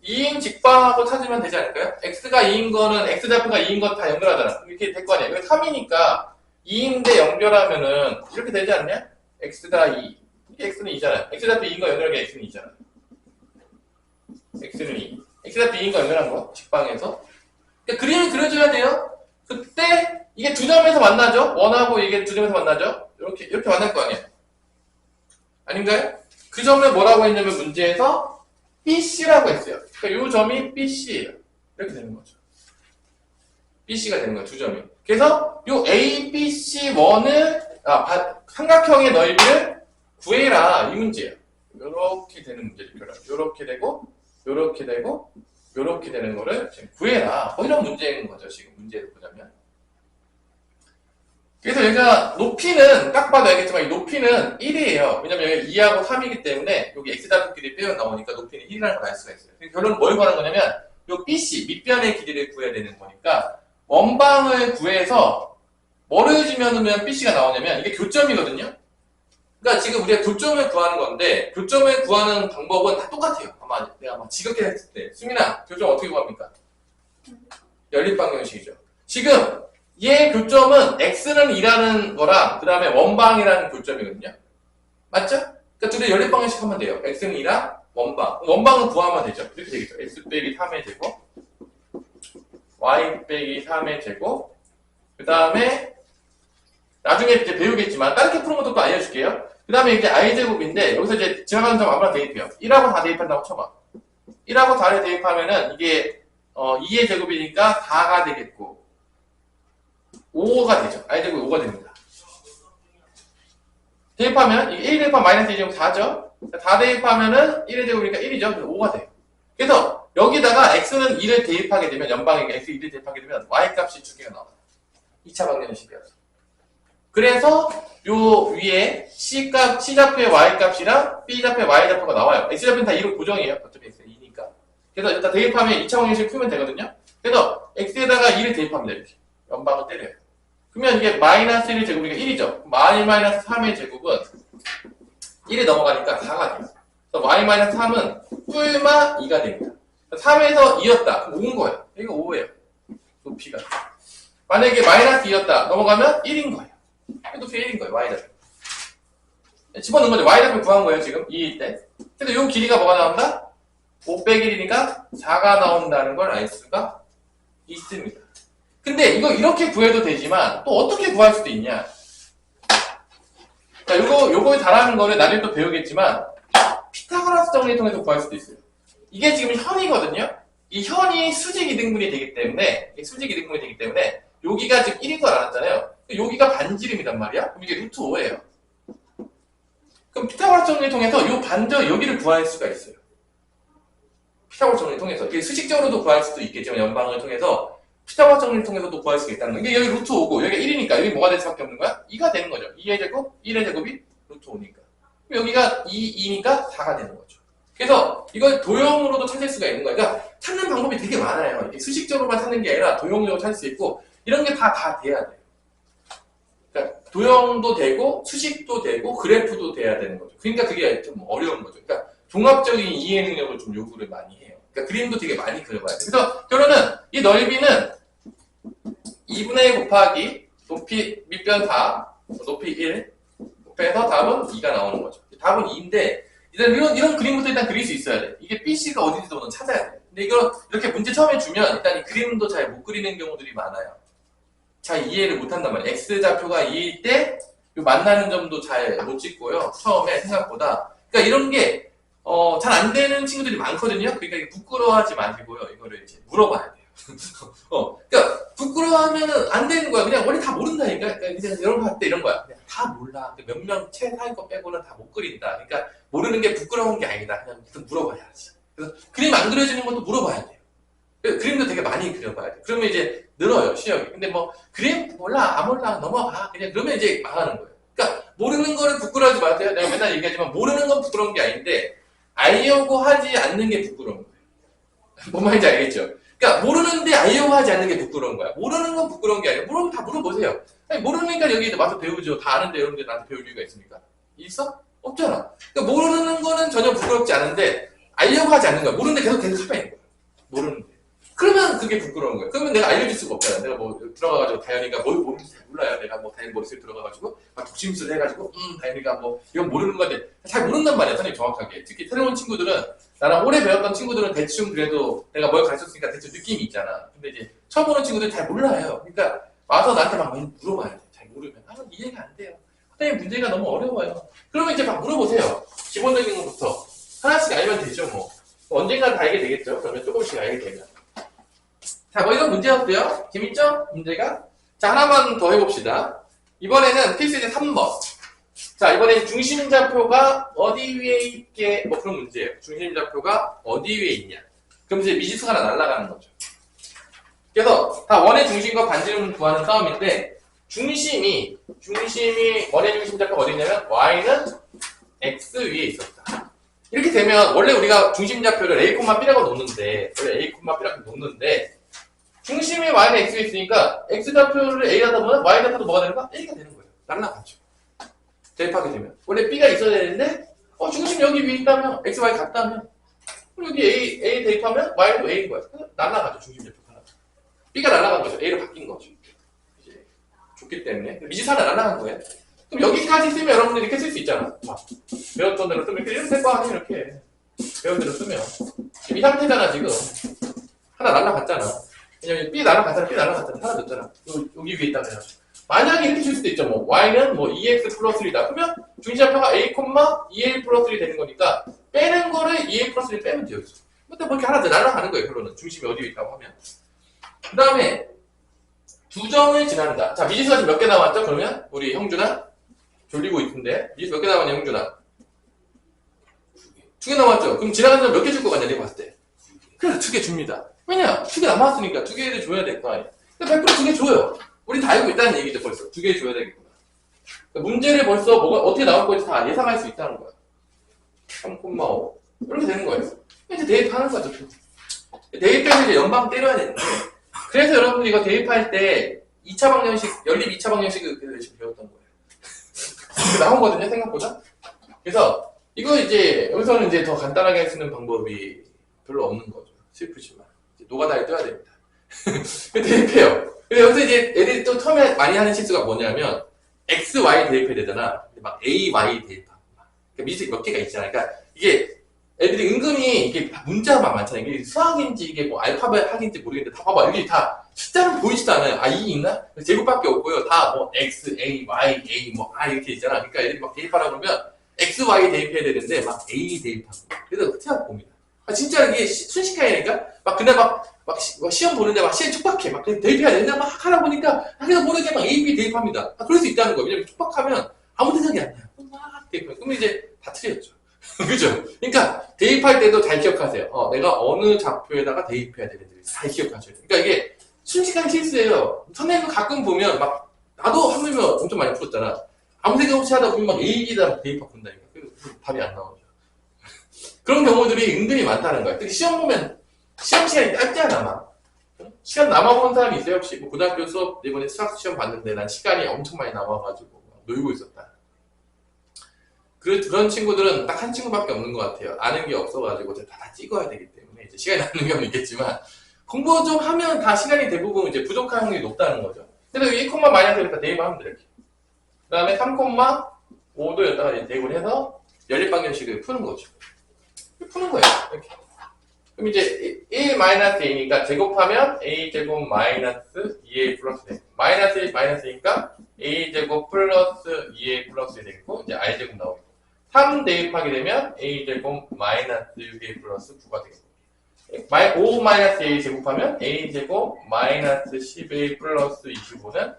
2인 직방하고 찾으면 되지 않을까요? x가 2인 거는 x좌표가 2인 거 다 연결하잖아. 이렇게 될 거 아니야. 여기 3이니까 2인데 연결하면은 이렇게 되지 않냐? x가 2. 이게 x는 2잖아요. x좌표 2인 거 연결하면 x는 2잖아. x는 2. x좌표 2인 거 연결한 거 직방에서. 그러니까 그림을 그려줘야 돼요. 그때 이게 두 점에서 만나죠? 원하고 이게 두 점에서 만나죠? 이렇게 만날 거 아니야. 아닌가요? 그 점을 뭐라고 했냐면 문제에서 BC라고 했어요. 그러니까 이 점이 BC예요. 이렇게 되는 거죠. BC가 되는 거예요. 두 점이. 그래서 이 ABC원을 삼각형의 넓이를 구해라 이 문제예요. 이렇게 되는 문제를 이렇게 되고 이렇게 되고 이렇게 되는 거를 지금 구해라. 뭐 이런 문제인 거죠. 지금 문제를 보자면. 그래서 여기가 높이는 딱 봐도 알겠지만 이 높이는 1이에요. 왜냐면 여기 2하고 3이기 때문에 여기 x좌표끼리 빼어 나오니까 높이는 1이라는 걸 알 수가 있어요. 결론은 뭘 구하는 거냐면 이 BC 밑변의 길이를 구해야 되는 거니까 원방을 구해서 뭐를 주면 BC가 나오냐면 이게 교점이거든요. 그러니까 지금 우리가 교점을 구하는 건데 교점을 구하는 방법은 다 똑같아요. 아마 내가 지겹게 했을 때 수민아 교점 어떻게 구합니까? 연립방정식이죠. 지금 얘 교점은 x는 2라는 거랑 그 다음에 원방이라는 교점이거든요. 맞죠? 그러니까 둘이 연립방정식 하면 돼요. x는 2랑 원방은 구하면 되죠. 이렇게 되겠죠. x 빼기 3의 제곱 y 빼기 3의 제곱 그 다음에 나중에 이제 배우겠지만 다르게 푸는 것도 또 알려줄게요. 그 다음에 이제 i제곱인데 여기서 이제 지나가는 점 아무나 대입해요. 1하고 4 대입한다고 쳐봐. 1하고 4를 대입하면은 이게 2의 제곱이니까 4가 되겠고 5가 되죠. i제곱 5가 됩니다. 대입하면, 이게 1 대입하면 마이너스 2제곱 4죠? 다 대입하면은 1의 제곱이니까 1이죠. 그래서 5가 돼요. 그래서 여기다가 x는 1을 대입하게 되면, 연방에게 x 1을 대입하게 되면 y 값이 두 개가 나와요. 2차 방정식이어서. 그래서 요 위에 C좌표의 Y값이랑 B좌표의 Y좌표가 나와요. X좌표는 다 2로 고정이에요. 어차피 X가 2니까. 그래서 일단 대입하면 2차 방정식을 풀면 되거든요. 그래서 X에다가 2을 대입합니다. 이렇게. 연방을 때려요. 그러면 이게 마이너스 1의 제곱이니까 1이죠. 마이너스 3의 제곱은 1에 넘어가니까 4가 돼요. 그래서 Y-3은 뿔마 2가 됩니다. 3에서 2였다. 그럼 5인 거예요. 이거 5예요. 높이가. 만약에 마이너스 2였다. 넘어가면 1인 거예요. 높이가 1인 거예요. Y좌표. 집어넣은 거죠. Y좌표 구한 거예요. 지금 2일 때. 그래서 이 길이가 뭐가 나온다? 5 빼기 1이니까 4가 나온다는 걸 알 수가 있습니다. 근데 이거 이렇게 구해도 되지만 또 어떻게 구할 수도 있냐? 자, 요거에 달하는 거를 나중에 또 배우겠지만 피타고라스 정리를 통해서 구할 수도 있어요. 이게 지금 현이거든요. 이 현이 수직 이등분이 되기 때문에 여기가 지금 1인 걸 알았잖아요. 여기가 반지름이란 말이야. 그럼 이게 루트 5예요. 그럼 피타고라스 정리를 통해서 요 반절 여기를 구할 수가 있어요. 피타고라스 정리를 통해서 이게 수직적으로도 구할 수도 있겠지만 연방을 통해서 피타고라스 정리를 통해서도 구할 수가 있다는 거. 이게 여기 루트 5고 여기가 1이니까 여기 뭐가 될 수밖에 없는 거야? 2가 되는 거죠. 2의 제곱, 1의 제곱이 루트 5니까. 그럼 여기가 2니까 4가 되는 거죠. 그래서 이걸 도형으로도 찾을 수가 있는 거야. 그러니까 찾는 방법이 되게 많아요. 이렇게 수식적으로만 찾는 게 아니라 도형으로 찾을 수 있고 이런 게 다 돼야 돼요. 그러니까 도형도 되고 수식도 되고 그래프도 돼야 되는 거죠. 그러니까 그게 좀 어려운 거죠. 그러니까 종합적인 이해 능력을 좀 요구를 많이 해요. 그러니까 그림도 되게 많이 그려봐야 돼요. 그래서 결론은 이 넓이는 2분의 1 곱하기 높이 밑변 4, 높이 1 곱해서 답은 2가 나오는 거죠. 답은 2인데 이런 그림부터 일단 그릴 수 있어야 돼. 이게 BC가 어딘지도 너는 찾아야 돼. 근데 이거 이렇게 문제 처음에 주면 일단 이 그림도 잘 못 그리는 경우들이 많아요. 잘 이해를 못 한단 말이에요. X좌표가 2일 때 만나는 점도 잘 못 찍고요. 처음에 생각보다. 그러니까 이런 게 잘 안 되는 친구들이 많거든요. 그러니까 부끄러워하지 마시고요. 이거를 이제 물어봐야 돼요. 그러니까 부끄러워하면은 안 되는 거야. 그냥 원래 다 모른다니까. 그러니까 그냥 여러분 할 때 이런 거야. 그냥 다 몰라. 몇 명 최하위 거 빼고는 다 못 그린다. 그러니까 모르는 게 부끄러운 게 아니다. 그냥 일단 물어봐야지. 그래서 그림 안 그려지는 것도 물어봐야 돼요. 그림도 되게 많이 그려봐야 돼. 그러면 이제 늘어요, 시력이. 근데 뭐 그림 몰라, 안 몰라, 넘어가. 그냥 그러면 이제 망하는 거예요. 그러니까 모르는 거를 부끄러워하지 마세요. 내가 맨날 얘기하지만 모르는 건 부끄러운 게 아닌데 알려고 하지 않는 게 부끄러운 거예요. 뭔 말인지 알겠죠? 그러니까 모르는데 알려고 하지 않는 게 부끄러운 거야. 모르는 건 부끄러운 게 아니라 모르면 다 물어보세요. 아니, 모르니까 여기 와서 배우죠. 다 아는데 여러분들 나한테 배울 이유가 있습니까? 있어? 없잖아. 그러니까 모르는 거는 전혀 부끄럽지 않은데 알려고 하지 않는 거야. 모르는데 계속 하면 있는 거야. 모르는데. 그러면 그게 부끄러운 거예요. 그러면 내가 알려줄 수가 없잖아. 내가 뭐 들어가가지고 다현이가 뭘 모르는지 잘 몰라요. 내가 뭐 다현이 머릿속에 들어가가지고 막 독심술 해가지고 다현이가 뭐 이건 모르는 건데 잘 모른단 말이야. 선생님 정확하게. 특히 새로운 친구들은 나랑 오래 배웠던 친구들은 대충 그래도 내가 뭘 가르쳤으니까 대충 느낌이 있잖아. 근데 이제 처음 보는 친구들은 잘 몰라요. 그러니까 와서 나한테 막 물어봐야 돼. 잘 모르면 이해가 안 돼요. 선생님 문제가 너무 어려워요. 그러면 이제 막 물어보세요. 기본적인 것부터 하나씩 알면 되죠 뭐. 언젠가 다 알게 되겠죠. 그러면 조금씩 알게 되면. 자, 뭐 이건 문제였고요. 재밌죠? 문제가? 자, 하나만 더 해봅시다. 이번에는 필수제 3번. 자, 이번엔 중심좌표가 어디 위에 있게, 뭐 그런 문제예요. 중심좌표가 어디 위에 있냐. 그럼 이제 미지수가 하나 날아가는 거죠. 그래서 다 원의 중심과 반지름을 구하는 싸움인데, 중심이 원의 중심좌표가 어디 있냐면, y는 x 위에 있었다. 이렇게 되면, 원래 우리가 중심좌표를 a, b라고 놓는데, 중심이 y는 x에 있으니까 x좌표를 a가 하다 보면 y좌표도 뭐가 되는가? a가 되는 거예요. 날라가죠. 대입하게 되면. 원래 b가 있어야 되는데 중심 여기 위에 있다면 x, y 같다면 여기 a 대입하면 y도 a인 거야. 날라가죠. 중심좌표 하나. b가 날라간 거죠. a로 바뀐 거죠. 이제 좋기 때문에. 미지수 하나 날라간 거예요. 그럼 여기까지 쓰면 여러분들이 이렇게 쓸 수 있잖아. 배웠던 대로 쓰면 이렇게 될 거 아니에요. 이렇게. 배운 대로 쓰면. 지금 이 상태잖아 지금. 하나 날라갔잖아. 왜냐면 B 날아갔잖아. 하나 넣었잖아. 여기 위에 있다면. 만약에 이렇게 줄 수도 있죠. 뭐 y는 뭐 2x 플러스 1이다. 그러면 중심좌표가 a, 2a 플러스 1이 되는 거니까 빼는 거를 2a 플러스 1 빼면 돼요. 근데 뭐 이렇게 하나 더 날아가는 거예요. 결론은. 중심이 어디에 있다고 하면. 그 다음에 두 점을 지난다. 자, 미지수가 지금 몇 개 남았죠? 그러면 우리 형준아 졸리고 있는데 미지수 몇 개 남았냐 형준아? 두 개 남았죠? 그럼 지나가는 점 몇 개 줄 것 같냐 내가 봤을 때? 그래, 두 개 줍니다. 왜냐? 두 개 남았으니까 두 개를 줘야 될 거 아니야. 100% 두 개 줘요. 우리 다 알고 있다는 얘기죠 벌써. 두 개 줘야 되겠구나. 그러니까 문제를 벌써 뭐가 어떻게 나올 건지 다 예상할 수 있다는 거야. 3,5 이렇게 되는 거예요. 이제 대입하는 거죠. 대입해서 이제 연방 때려야 되는데 그래서 여러분들이 이거 대입할 때 2차 방정식, 연립 2차 방정식을 열심히 배웠던 거예요. 나오거든요 생각보다. 그래서 이거 이제 여기서는 이제 더 간단하게 할 수 있는 방법이 별로 없는 거죠. 슬프지만 이제 노가다에 떠야 됩니다. 대입해요. 근데 여기서 이제 애들이 또 처음에 많이 하는 실수가 뭐냐면 x, y 대입해야 되잖아. 근데 막 a, y 대입하고 그러니까 미지 몇 개가 있잖아. 그러니까 이게 애들이 은근히 이게 문자만 많잖아요. 이게 수학인지 이게 뭐 알파벳 학인지 모르겠는데 다 봐봐. 여기 다 숫자는 보이지도 않아요. 아, 2 있나? 제곱밖에 없고요. 다 뭐 x, a, y, a 뭐 이렇게 있잖아. 그러니까 애들이 막 대입하라 그러면 x, y 대입해야 되는데 막 a 대입하고 그래서 시험 봅니다. 아, 진짜 이게 순식간이니까 막 근데 막 시험 보는데 막 시험 촉박해. 막 대입해야 되는데 막 하다 보니까 그래서 모르게 막 a, b 대입합니다. 아, 그럴 수 있다는 거예요. 왜냐면 촉박하면 아무 생각이 안 나요. 막 대입해요. 그러면 이제 다 틀렸죠. 그죠? 그러니까 대입할 때도 잘 기억하세요. 내가 어느 좌표에다가 대입해야 되는지 잘 기억하셔야 돼요. 그러니까 이게 순식간 실수예요. 선생님도 가끔 보면 막 나도 하물며 엄청 많이 풀었잖아. 아무 생각 없이 하다 보면 막 A에다 대입하고 본다니까. 그래서 답이 안 나오죠. 그런 경우들이 은근히 많다는 거야. 특히 시험 보면 시험 시간이 짧잖아 막. 시간 남아보는 사람이 있어요 혹시? 뭐 고등학교 수업 이번에 수학 시험 봤는데 난 시간이 엄청 많이 남아가지고 놀고 있었다. 그런 친구들은 딱 한 친구밖에 없는 것 같아요. 아는 게 없어가지고 다 찍어야 되기 때문에 이제 시간이 남는 경우는 있겠지만 공부 좀 하면 다 시간이 대부분 이제 부족한 확률이 높다는 거죠. 그래서 1, 마이너스 이렇게 대입하면 돼 이렇게. 그 다음에 3,5도 여기다가 대입을 해서 연립방정식을 푸는 거죠. 푸는 거예요. 이렇게. 그럼 이제 1 마이너스 a니까 제곱하면 a 제곱 마이너스 2a 플러스 1. 마이너스 1 마이너스 이니까 a 제곱 플러스 2a 플러스 1 되겠고 이제 i 제곱 나오고 3 대입하게 되면 a 제곱 마이너스 6a 플러스 9가 되겠고 5 마이너스 a 제곱하면 a 제곱 마이너스 10a 플러스 25는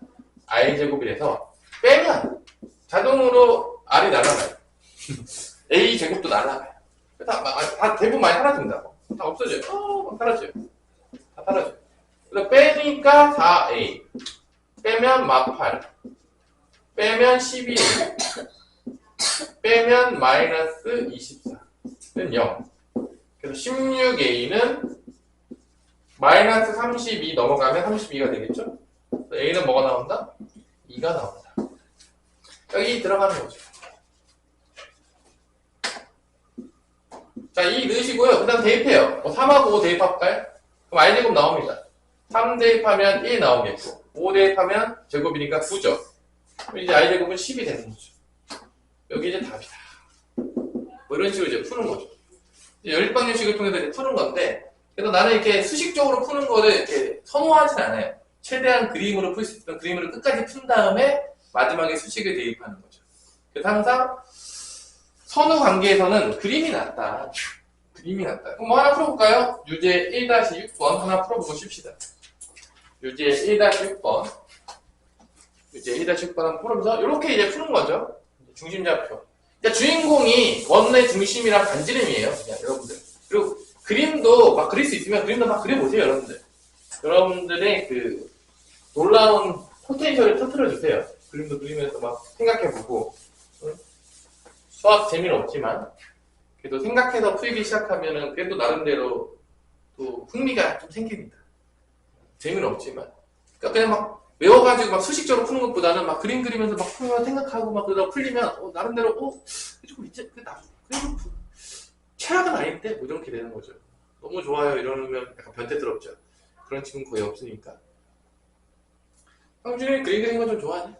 i 제곱이 돼서 빼면 자동으로 r이 날아가요. a 제곱도 날아가요. 다 대부분 많이 사라집니다. 다 없어져요. 막 사라져요. 다 사라져요. 그래서 빼니까 4a 빼면 막 8 빼면 12a 빼면 마이너스 24는 0. 그래서 16a는 마이너스 32 넘어가면 32가 되겠죠? a는 뭐가 나온다? 2가 나온다. 여기 들어가는 거죠. 자, 2 넣으시고요. 그 다음 대입해요. 3하고 5 대입할까요? 그럼 i제곱 나옵니다. 3 대입하면 1 나오겠고 5 대입하면 제곱이니까 9죠. 그럼 이제 i제곱은 10이 되는 거죠. 여기 이제 답이다. 뭐 이런 식으로 이제 푸는 거죠. 연립방정식을 통해서 이제 푸는 건데 그래서 나는 이렇게 수식적으로 푸는 거를 이렇게 선호하진 않아요. 최대한 그림으로 풀 수 있던 그림으로 끝까지 푼 다음에 마지막에 수식을 대입하는 거죠. 그래서 항상 선후 관계에서는 그림이 낫다. 그림이 낫다. 그럼 뭐 하나 풀어볼까요? 유제 1-6번 하나 풀어보고 쉽시다. 유제 1-6번. 유제 1-6번 한번 풀어보면서 이렇게 이제 푸는 거죠. 중심좌표. 그러니까 주인공이 원의 중심이랑 반지름이에요. 그냥 여러분들. 그리고 그림도 막 그릴 수 있으면 그림도 막 그려보세요, 여러분들. 여러분들의 그 놀라운 포텐셜을 터뜨려주세요. 그림도 그리면서 막 생각해보고. 수학 재미는 없지만 그래도 생각해서 풀기 시작하면은 그래도 나름대로 또 흥미가 좀 생깁니다. 재미는 없지만 그러니까 그냥 막 외워가지고 막 수식적으로 푸는 것보다는 막 그림 그리면서 막 풀면 생각하고 막 그러다 풀리면 나름대로 조금 이제 그래도 최악은 아닌데 뭐 이렇게 되는 거죠. 너무 좋아요 이러면 약간 변태스럽죠. 그런 친구는 거의 없으니까. 형준이 그림 그리는 거 좀 좋아하냐?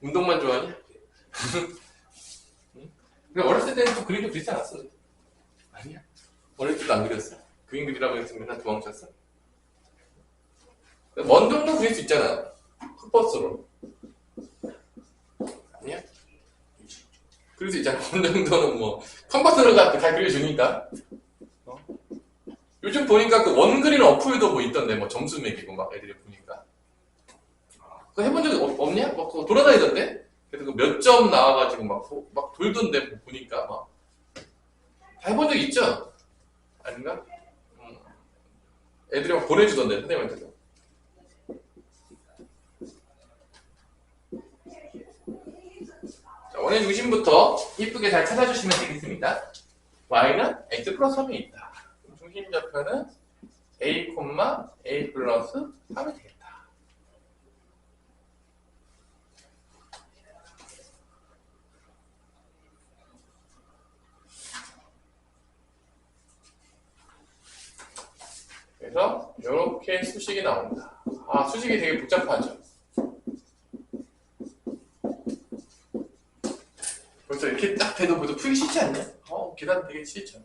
운동만 좋아하냐? 어렸을 때는 좀 그림도 그리지 않았어? 아니야. 어렸을 때도 안 그렸어. 그림 그리라고 했으면 맨날 도망쳤어. 먼 정도 그릴 수 있잖아. 풋버스로. 아니야? 그릴 수 있잖아. 먼 정도는 뭐 컨버스로 잘 그려주니까. 요즘 보니까 그 원그린 어플도 뭐 있던데 뭐 점수 매기고 막 애들이 보니까. 그거 해본 적 없냐? 막 그거 돌아다니던데? 그래서 몇 점 나와가지고 막 돌던데 뭐 보니까 막. 다 해본 적 있죠? 아닌가? 애들이 막 보내주던데, 선생님한테도. 자, 원의 중심부터 이쁘게 잘 찾아주시면 되겠습니다. y는 x 플러스 3이 있다. 중심좌표는 a, a 플러스 3이 되겠다. 그래서 이렇게 수식이 나옵니다. 아, 수식이 되게 복잡하죠. 벌써 이렇게 딱 돼도 벌써 풀기 쉽지 않냐? 계산 되게 쉽죠.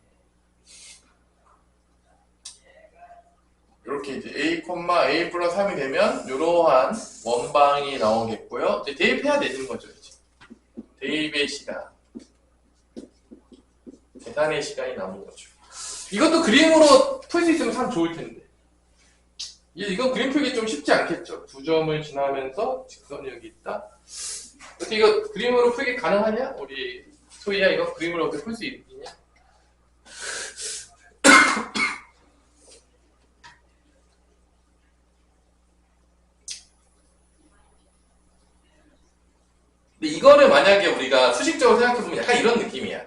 이렇게 이제 a, 플러스 3이 되면 이러한 원방이 나오겠고요. 이제 대입해야 되는 거죠. 이제. 대입의 시간, 계산의 시간이 나오는 거죠. 이것도 그림으로 풀 수 있으면 참 좋을 텐데. 이건 그림 풀기 좀 쉽지 않겠죠. 두 점을 지나면서 직선이 여기 있다. 어떻게 이거 그림으로 풀기 가능하냐? 우리 소희야, 이거 그림으로 어떻게 풀 수 있냐? 근데 이거를 만약에 우리가 수식적으로 생각해보면 약간 이런 느낌이야.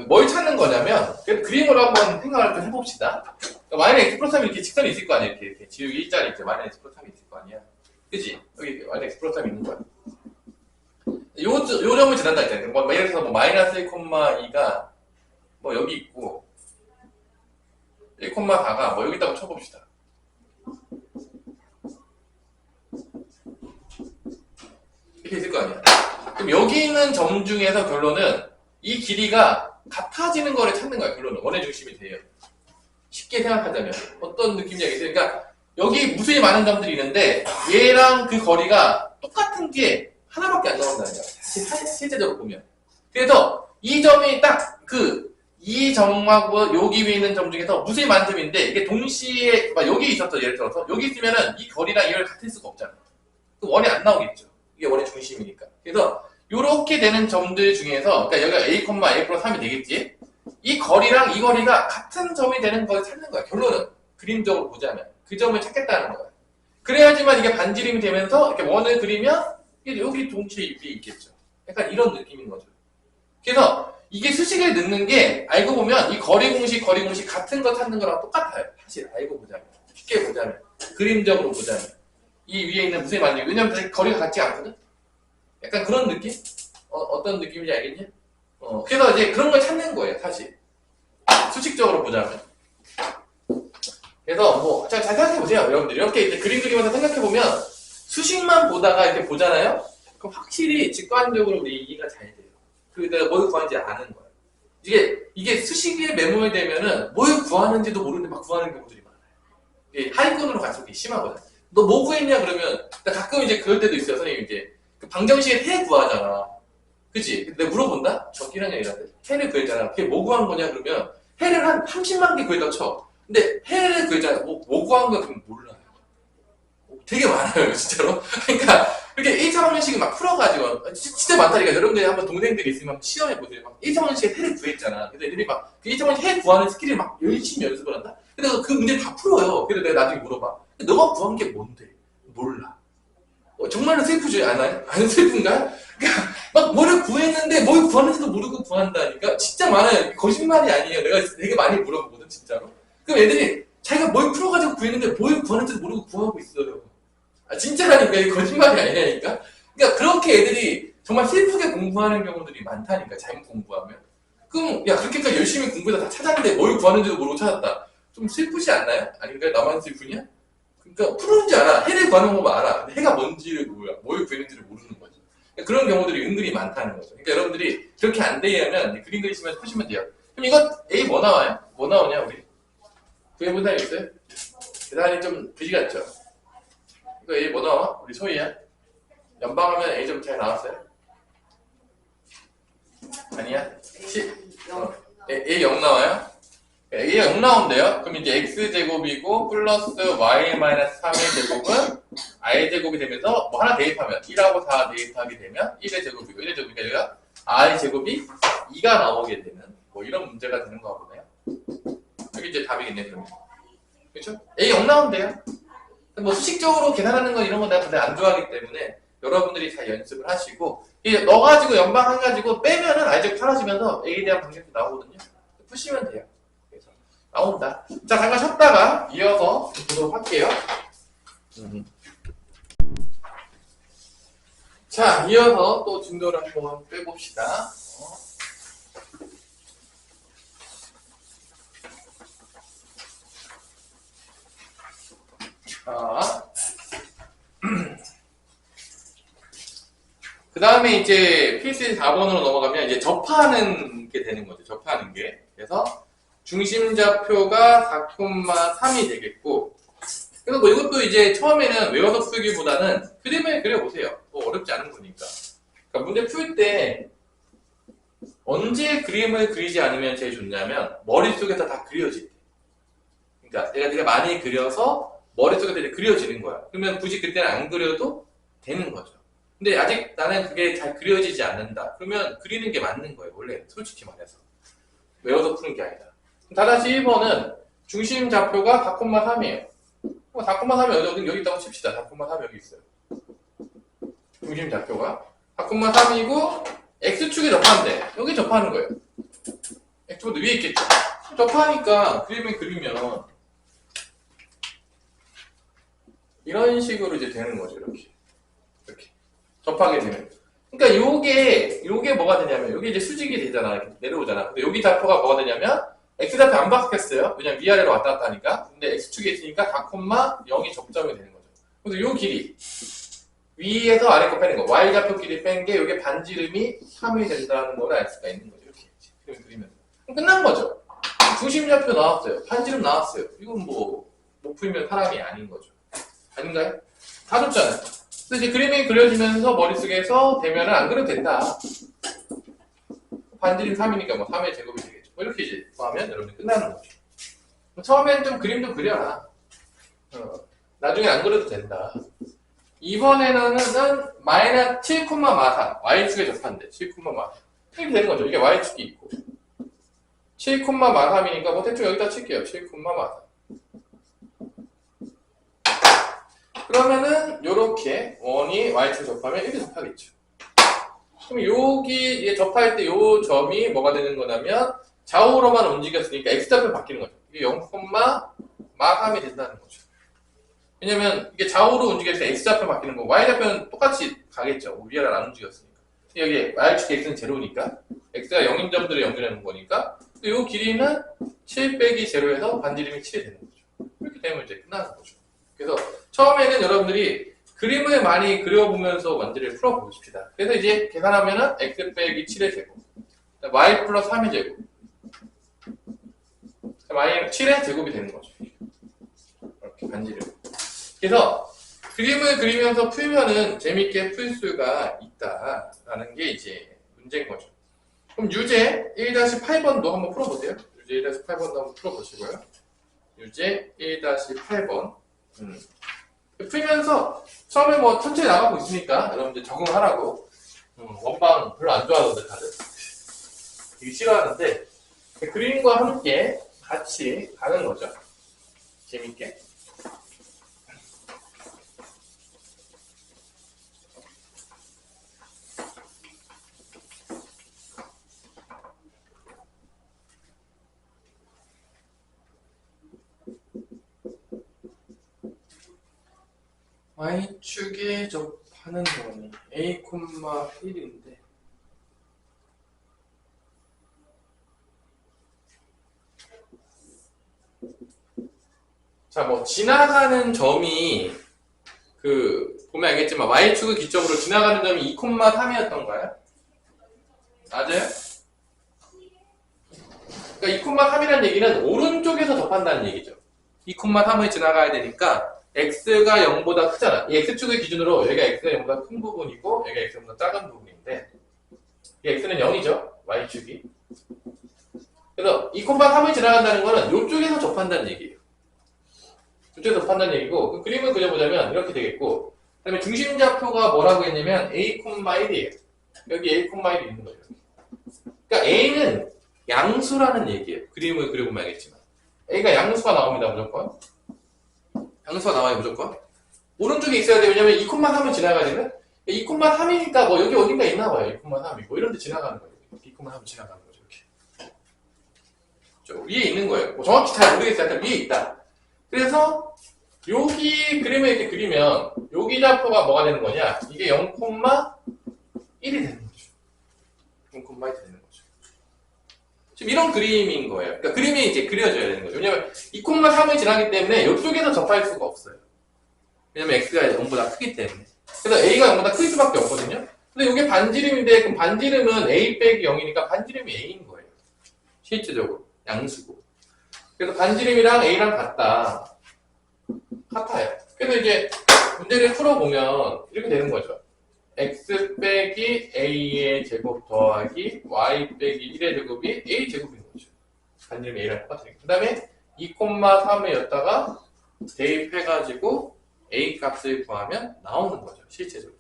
뭘 찾는 거냐면, 그림으로 한번 생각을 좀 해봅시다. 마이너스 x 플러스 3이 이렇게 직선이 있을 거 아니야. 이렇게 지우기 일자리 이제 마이너스 x 플러스 3이 있을 거 아니야. 그치? 여기 마이너스 x 플러스 3이 있는 거야. 요 점을 지난다 했잖아요. 뭐 예를 들어서 마이너스 1,2가 뭐 여기 있고 1,4가 뭐 여기 있다고 쳐봅시다. 이렇게 있을 거 아니야. 그럼 여기 있는 점 중에서 결론은 이 길이가 같아지는 거를 찾는 거야. 결론은 원의 중심이 돼요. 쉽게 생각하자면 어떤 느낌인지 알겠어요? 그러니까 여기 무수히 많은 점들이 있는데 얘랑 그 거리가 똑같은 게 하나밖에 안 나온다는 거야. 실제적으로 보면. 그래서 이 점이 딱 이 점하고 여기 위에 있는 점 중에서 무수히 많은 점인데 이게 동시에 막 여기 있었어. 예를 들어서 여기 있으면은 이 거리랑 이걸 같을 수가 없잖아. 그 원이 안 나오겠죠. 이게 원의 중심이니까. 그래서 요렇게 되는 점들 중에서 그러니까 여기가 a, a 플러스 3이 되겠지. 이 거리랑 이 거리가 같은 점이 되는 걸 찾는 거야. 결론은 그림적으로 보자면 그 점을 찾겠다는 거야. 그래야지만 이게 반지름이 되면서 이렇게 원을 그리면 여기 동시에 위에 있겠죠. 약간 이런 느낌인 거죠. 그래서 이게 수식을 넣는 게 알고 보면 이 거리 공식 같은 거 찾는 거랑 똑같아요. 사실 알고 보자면 쉽게 보자면 그림적으로 보자면 이 위에 있는 무수히 많은 왜냐면 거리가 같지 않거든. 약간 그런 느낌? 어떤 느낌인지 알겠냐? 그래서 이제 그런 걸 찾는 거예요, 사실. 수식적으로 보자면. 그래서 뭐 잘 생각해보세요, 여러분들. 이렇게 이제 그림 그리면서 생각해보면 수식만 보다가 이렇게 보잖아요? 그럼 확실히 직관적으로 우리 이해가 잘 돼요. 그리고 내가 뭘 구하는지 아는 거야. 이게 수식에 매몰되면은 뭘 구하는지도 모르는데 막 구하는 경우들이 많아요. 이게 하위권으로 갈수록 심하거든. 너 뭐 구했냐 그러면 나 가끔 이제 그럴 때도 있어요. 선생님 이제 그 방정식에 해 구하잖아. 그치? 근데 내가 물어본다? 적기란 얘기라는데 해를 구했잖아. 그게 뭐 구한 거냐 그러면 해를 한 30만 개 구했다 쳐. 근데 해를 구했잖아. 뭐 구한 거야 그럼 몰라요. 되게 많아요 진짜로. 그러니까 이렇게 1차 방정식을 막 풀어가지고 진짜 많다니까. 여러분들이 한번 동생들이 있으면 시험해보세요. 막 1차 방정식에 해를 구했잖아. 그래서 애들이 막 그 1차 방정식 해 구하는 스킬을 막 열심히 연습을 한다? 그래서 그 문제 다 풀어요. 그래서 내가 나중에 물어봐. 너가 구한 게 뭔데? 몰라. 정말로 슬프지 않아요? 안 슬픈가요? 그러니까 막 뭐를 구했는데 뭘 구하는지도 모르고 구한다니까? 진짜 많아요. 거짓말이 아니에요. 내가 되게 많이 물어보거든 진짜로. 그럼 애들이 자기가 뭘 풀어가지고 구했는데 뭘 구하는지도 모르고 구하고 있어요. 아 진짜라니까. 이게 거짓말이 아니라니까. 그러니까 그렇게 애들이 정말 슬프게 공부하는 경우들이 많다니까. 잘못 공부하면. 그럼 야 그렇게까지 열심히 공부해서 다 찾았는데 뭘 구하는지도 모르고 찾았다. 좀 슬프지 않나요? 아닌가요? 나만 슬프냐? 그러니까 풀었는지 알아. 해를 구하는 법만 알아. 근데 해가 뭔지를 몰라. 뭘 구했는지를 모르는 거죠. 그러니까 그런 경우들이 은근히 많다는 거죠. 그러니까 여러분들이 그렇게 안 되려면 그림 그리시면서 푸시면 돼요. 그럼 이거 A 뭐 나와요? 뭐 나오냐 우리? 구해본 사람 있어요? 계산이 좀 그지 같죠? 이거 A 뭐 나와? 우리 소희야? 연방하면 A 좀 잘 나왔어요? 아니야? A 0 나와요? A가 0 나온대요. 그럼 이제 X제곱이고 플러스 Y-3의 제곱은 I제곱이 되면서 뭐 하나 대입하면 1하고 4 대입하게 되면 1의 제곱이고 1의 제곱이니까 여기가 I제곱이 2가 나오게 되는 뭐 이런 문제가 되는 거 보네요. 여기 이제 답이겠네 그러면. 그렇죠? A 0 나온대요. 뭐 수식적으로 계산하는 건 이런 거 내가 안 좋아하기 때문에 여러분들이 다 연습을 하시고 이제 넣어가지고 연방 해가지고 빼면은 I제곱 사라지면서 A에 대한 방정식 나오거든요. 푸시면 돼요. 그래서 나온다. 자 잠깐 쉬었다가 이어서 보도록 할게요. 자 이어서 또 진도를 한번 빼봅시다. 자, 그 다음에 이제 필수 4번으로 넘어가면 이제 접하는 게 되는 거죠. 접하는 게. 그래서 중심좌표가 4,3이 되겠고, 그래서 뭐 이것도 이제 처음에는 외워서 풀기보다는 그림을 그려보세요. 뭐 어렵지 않은 거니까. 그러니까 문제 풀 때 언제 그림을 그리지 않으면 제일 좋냐면 머릿속에서 다 그려질 때. 그러니까 내가 많이 그려서 머릿속에서 이제 그려지는 거야. 그러면 굳이 그때는 안 그려도 되는 거죠. 근데 아직 나는 그게 잘 그려지지 않는다. 그러면 그리는 게 맞는 거예요. 원래 솔직히 말해서. 외워서 푸는 게 아니다. 다다시 1번은 중심 좌표가 4,3이에요. 4,3이 여기 있다고 칩시다. 4,3 여기 있어요. 중심 좌표가 4,3이고 X축에 접하는데 여기 접하는 거예요. X축도 위에 있겠죠. 접하니까 그림을 그리면 이런 식으로 이제 되는 거죠. 이렇게 접하게 되면. 그러니까 요게 뭐가 되냐면 여기 이제 수직이 되잖아. 이렇게 내려오잖아. 근데 여기 좌표가 뭐가 되냐면 X좌표 안 바뀌었어요. 왜냐면 위아래로 왔다 갔다 하니까. 근데 X축에 있으니까 4,0이 접점이 되는 거죠. 그래서 요 길이 위에서 아래 거 빼는 거. Y좌표 길이 뺀 게 이게 반지름이 3이 된다는 걸 알 수가 있는 거죠. 이렇게 그리면 끝난 거죠. 중심좌표 나왔어요. 반지름 나왔어요. 이건 뭐 못 풀면 사람이 아닌 거죠. 아닌가요? 다 줬잖아요. 그래서 이제 그림이 그려지면서 머릿속에서 되면은 안 그려도 된다. 반지름 3이니까 뭐 3의 제곱이 되겠죠. 뭐 이렇게 이제 하면 여러분이 끝나는 거죠. 처음엔 좀 그림 좀 그려라. 나중에 안 그려도 된다. 이번에는 마이너스 7,43 Y축에 접한대. 7,43 이렇게 되는 거죠. 이게 Y축이 있고 7,43이니까 뭐 대충 여기다 칠게요. 7,43 그러면은 요렇게 원이 Y축에 접하면 이렇게 접하겠죠. 그럼 여기 접할 때 요 점이 뭐가 되는 거냐면 좌우로만 움직였으니까 X좌표 바뀌는 거죠. 이게 0,3이 된다는 거죠. 왜냐면 이게 좌우로 움직였을 때 X좌표 바뀌는 거고 Y좌표는 똑같이 가겠죠. 위아래로 안 움직였으니까. 여기 Y축 X는 제로니까 X가 0인 점들을 연결하는 거니까 이 길이는 7 빼기 제로에서 반지름이 7이 되는 거죠. 이렇게 되면 이제 끝나는 거죠. 그래서 처음에는 여러분들이 그림을 많이 그려보면서 문제를 풀어보십시다. 그래서 이제 계산하면은 X 빼기 7의 제곱 Y 플러스 3의 제곱 Y 7의 제곱이 되는 거죠. 이렇게 반지름. 그래서 그림을 그리면서 풀면은 재밌게 풀 수가 있다라는 게 이제 문제인 거죠. 그럼 유제 1-8번도 한번 풀어보세요. 유제 1-8번도 한번 풀어보시고요. 유제 1-8번. 풀면서 처음에 뭐 천천히 나가고 있으니까 여러분들 적응하라고. 원방 별로 안 좋아하던데 다들. 되게 싫어하는데 그림과 함께 같이 가는 거죠. 재밌게. Y축에 접하는 원이 A,1인데 자, 뭐 지나가는 점이 보면 알겠지만 Y축을 기점으로 지나가는 점이 2,3이었던가요? 맞아요? 그러니까 2,3이라는 얘기는 오른쪽에서 접한다는 얘기죠. 2,3을 지나가야 되니까 X가 0보다 크잖아. 이 X축을 기준으로 여기가 X가 0보다 큰 부분이고 여기가 X가 0보다 작은 부분인데 이 X는 0이죠. Y축이. 그래서 2,3을 지나간다는 거는 이쪽에서 접한다는 얘기예요. 이쪽에서 접한다는 얘기고, 그 그림을 그려보자면 이렇게 되겠고, 그 다음에 중심좌표가 뭐라고 했냐면 A, 1이에요. 여기 A, 1이 있는 거죠. 그러니까 A는 양수라는 얘기예요. 그림을 그려보면 알겠지만. A가 양수가 나옵니다, 무조건. 양수가 나와요, 무조건. 오른쪽에 있어야 돼요. 왜냐면 2,3을 지나가야 되는 2,3이니까 뭐 여기 어딘가 있나 봐요. 2,3이. 뭐 이런 데 지나가는 거예요. 2,3 지나가는 거죠, 이렇게. 저 위에 있는 거예요. 뭐 정확히 잘 모르겠어요. 하여튼 위에 있다. 그래서 여기 그림을 이렇게 그리면 여기 좌표가 뭐가 되는 거냐? 이게 0,1이 되는 거죠. 0,1이 되는 거죠. 지금 이런 그림인 거예요. 그러니까 그림이 이제 그려져야 되는 거죠. 왜냐면 2,3을 지나기 때문에 이쪽에서 접할 수가 없어요. 왜냐면 x가 0보다 크기 때문에. 그래서 a가 0보다 클 수밖에 없거든요. 근데 이게 반지름인데 그럼 반지름은 a 빼기 0이니까 반지름이 a인 거예요. 실질적으로 양수고. 그래서 반지름이랑 a랑 같아요. 그래서 이제 문제를 풀어보면 이렇게 되는 거죠. x 빼기 a의 제곱 더하기 y 빼기 1의 제곱이 a 제곱인 거죠. 반지름이 a랑 똑같으니까. 그 다음에 2,3에 였다가 대입해가지고 a 값을 구하면 나오는 거죠. 실제적으로.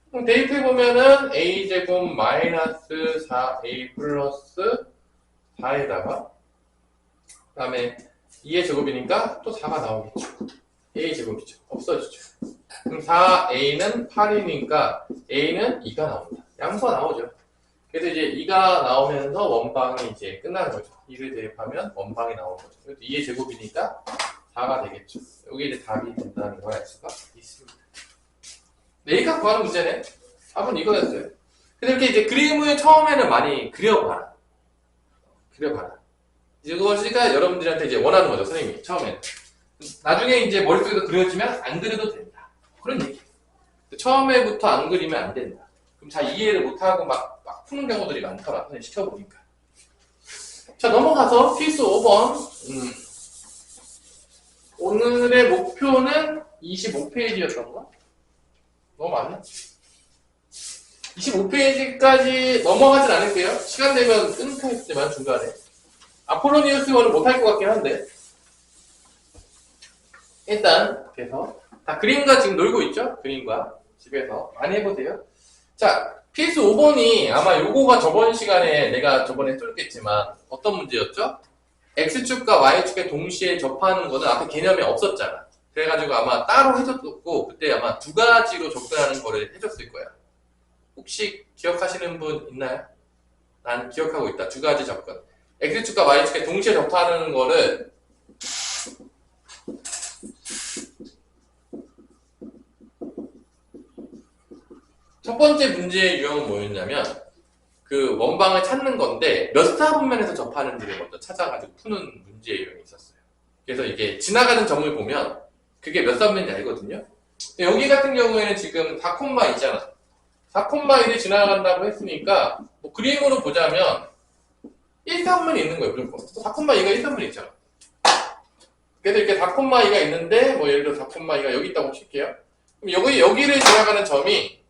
그럼 대입해보면은 a 제곱 마이너스 4a 플러스 4에다가 그 다음에 2의 제곱이니까 또 4가 나오겠죠. a 제곱이죠. 없어지죠. 그럼 4a는 8이니까 a는 2가 나옵니다. 양수가 나오죠. 그래서 이제 2가 나오면서 원방이 이제 끝나는 거죠. 2를 대입하면 원방이 나오는 거죠. 그래서 2의 제곱이니까 4가 되겠죠. 여기 이제 답이 된다는 걸 알 수가 있습니다. A값 구하는 문제네. 답은 이거였어요. 그래서 이렇게 이제 그림을 처음에는 많이 그려봐라. 이것이가 여러분들한테 이제 원하는 거죠, 선생님이. 처음에는. 나중에 이제 머릿속에서 그려지면 안 그려도 된다. 그런 얘기. 처음에부터 안 그리면 안 된다. 그럼 잘 이해를 못하고 막 푸는 경우들이 많더라. 선생님 시켜보니까. 자, 넘어가서 필수 5번. 오늘의 목표는 25페이지였던가? 너무 많네. 25페이지까지 넘어가진 않을게요. 시간 되면 끊겠지만 중간에. 아폴로니우스원은 못할 것 같긴 한데. 일단 그래서 다 그림과 지금 놀고 있죠? 그림과 집에서 많이 해보세요. 자, 필수 5번이 아마 요거가 저번 시간에 내가 저번에 해줬겠지만 어떤 문제였죠? X축과 Y축에 동시에 접하는 거는 앞에 개념이 없었잖아. 그래가지고 아마 따로 해줬고 그때 아마 두 가지로 접근하는 거를 해줬을 거야. 혹시 기억하시는 분 있나요? 난 기억하고 있다. 두 가지 접근. X축과 Y축에 동시에 접하는 거를 첫 번째 문제의 유형은 뭐였냐면 그 원방을 찾는 건데 몇 사분면에서 접하는지를 먼저 찾아가지고 푸는 문제의 유형이 있었어요. 그래서 이게 지나가는 점을 보면 그게 몇 사분면인지 알거든요. 여기 같은 경우에는 지금 4,2잖아. 4,1이 지나간다고 했으니까 뭐 그림으로 보자면 1사분면이 있는 거예요. 무조건. 4,2가 1사분면이 있잖아. 그래서 이렇게 4,2가 있는데 뭐 예를 들어 4,2가 여기 있다고 칠게요. 그럼 여기를 지나가는 점이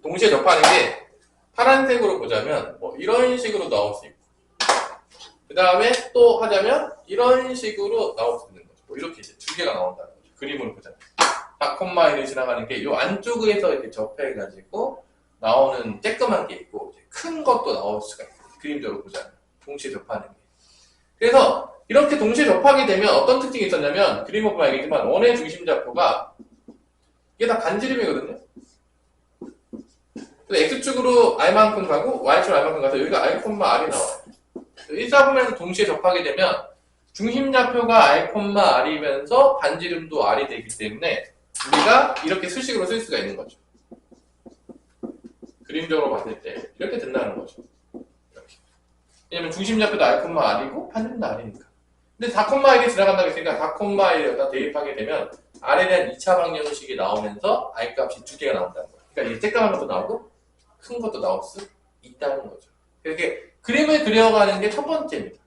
동시에 접하는 게 파란색으로 보자면 뭐 이런 식으로 나올 수 있고 그 다음에 또 하자면 이런 식으로 나올 수 있는 거죠. 뭐 이렇게 이제 두 개가 나온다는 거죠. 그림으로 보자면 4,1이 지나가는 게 이 안쪽에서 이렇게 접해가지고 나오는 쬐끄만 게 있고 큰 것도 나올 수가 있어요. 그림적으로 보자면 동시에 접하는 게. 그래서 이렇게 동시에 접하게 되면 어떤 특징이 있었냐면 그림을 보면 알겠지만 원의 중심좌표가 이게 다 반지름이거든요. X축으로 R만큼 가고 Y축으로 R만큼 가서 여기가 R,R이 나와요. 1사분면에서 동시에 접하게 되면 중심좌표가 R,R이면서 반지름도 R이 되기 때문에 우리가 이렇게 수식으로 쓸 수가 있는 거죠. 그림적으로 봤을 때 이렇게 된다는 거죠. 이렇게. 왜냐면 중심좌표도 R,R이고 반지름도 R이니까. 근데 4,1이 지나간다고 했으니까 4,1에다 대입하게 되면 R에 대한 2차 방정식이 나오면서 R 값이 두 개가 나온다는 거예요. 그러니까 이게 쬐까만 것도 나오고 큰 것도 나올 수 있다는 거죠. 이렇게 그림을 그려가는 게 첫 번째입니다.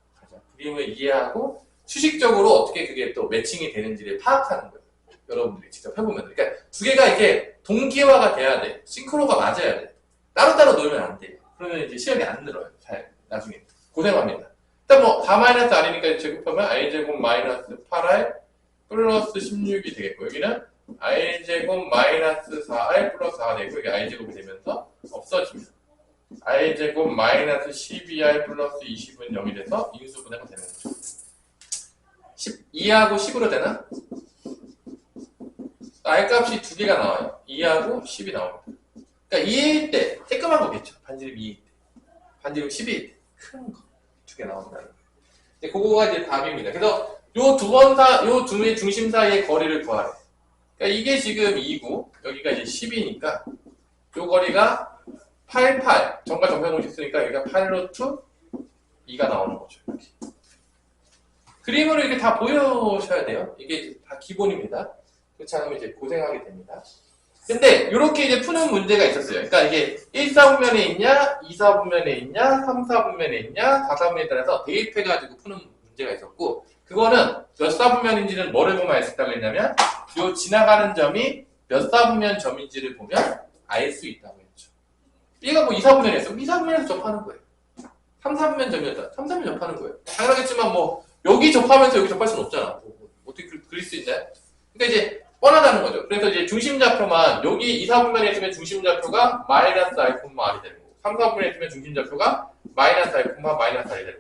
그림을 이해하고 수식적으로 어떻게 그게 또 매칭이 되는지를 파악하는 거예요. 여러분들이 직접 해보면. 그러니까 두 개가 이렇게 동기화가 돼야 돼. 싱크로가 맞아야 돼. 따로따로 놓으면 안 돼요. 그러면 이제 시험이 안 늘어요. 잘 나중에 고생합니다. 일단 뭐 4 마이너스 r이니까 제곱하면 r제곱 마이너스 8r 플러스 16이 되겠고, 여기는 r제곱 마이너스 4r 플러스 4가 되고, 이게 r제곱이 되면서 없어집니다. r제곱 마이너스 12r 플러스 20은 0이 돼서 인수분해가 되는 거죠. 2하고 10으로 되나? r값이 두 개가 나와요. 2하고 10이 나옵니다. 그러니까 2일 때 쬐끄만 거겠죠. 반지름 2일 때. 반지름 10일 때. 큰 거. 두 개 나온다. 이제 그거가 이제 답입니다. 그래서 요 두 개의 중심 사이의 거리를 구하래. 그러니까 이게 지금 2고, 여기가 이제 10이니까, 요 거리가 88. 정과 정사공식 쓰니까 여기가 8루트 2가 나오는 거죠. 이렇게. 그림으로 이렇게 다 보여셔야 돼요. 이게 다 기본입니다. 그렇지 않으면 이제 고생하게 됩니다. 근데 이렇게 이제 푸는 문제가 있었어요. 그러니까 이게 1사분면에 있냐, 2사분면에 있냐, 3사분면에 있냐, 4사분면에 따라서 대입해가지고 푸는 문제가 있었고, 그거는 몇 사분면인지는 뭐를 보면 알 수 있다고 했냐면, 요 지나가는 점이 몇 사분면 점인지를 보면 알 수 있다고 했죠. 얘가 뭐 2사분면이었어. 2사분면에서 접하는 거예요. 3사분면 점이었다. 3사분면 접하는 거예요. 당연하겠지만 뭐 여기 접하면서 여기 접할 수는 없잖아. 어떻게 그릴 수 있나요? 그러니까 이제 뻔하다는 거죠. 그래서 이제 중심좌표만 여기 2사분면에 있으면 중심좌표가 마이너스 r, r이 되고, 3사분면에 있으면 중심좌표가 마이너스 r, 마이너스 r이 되고,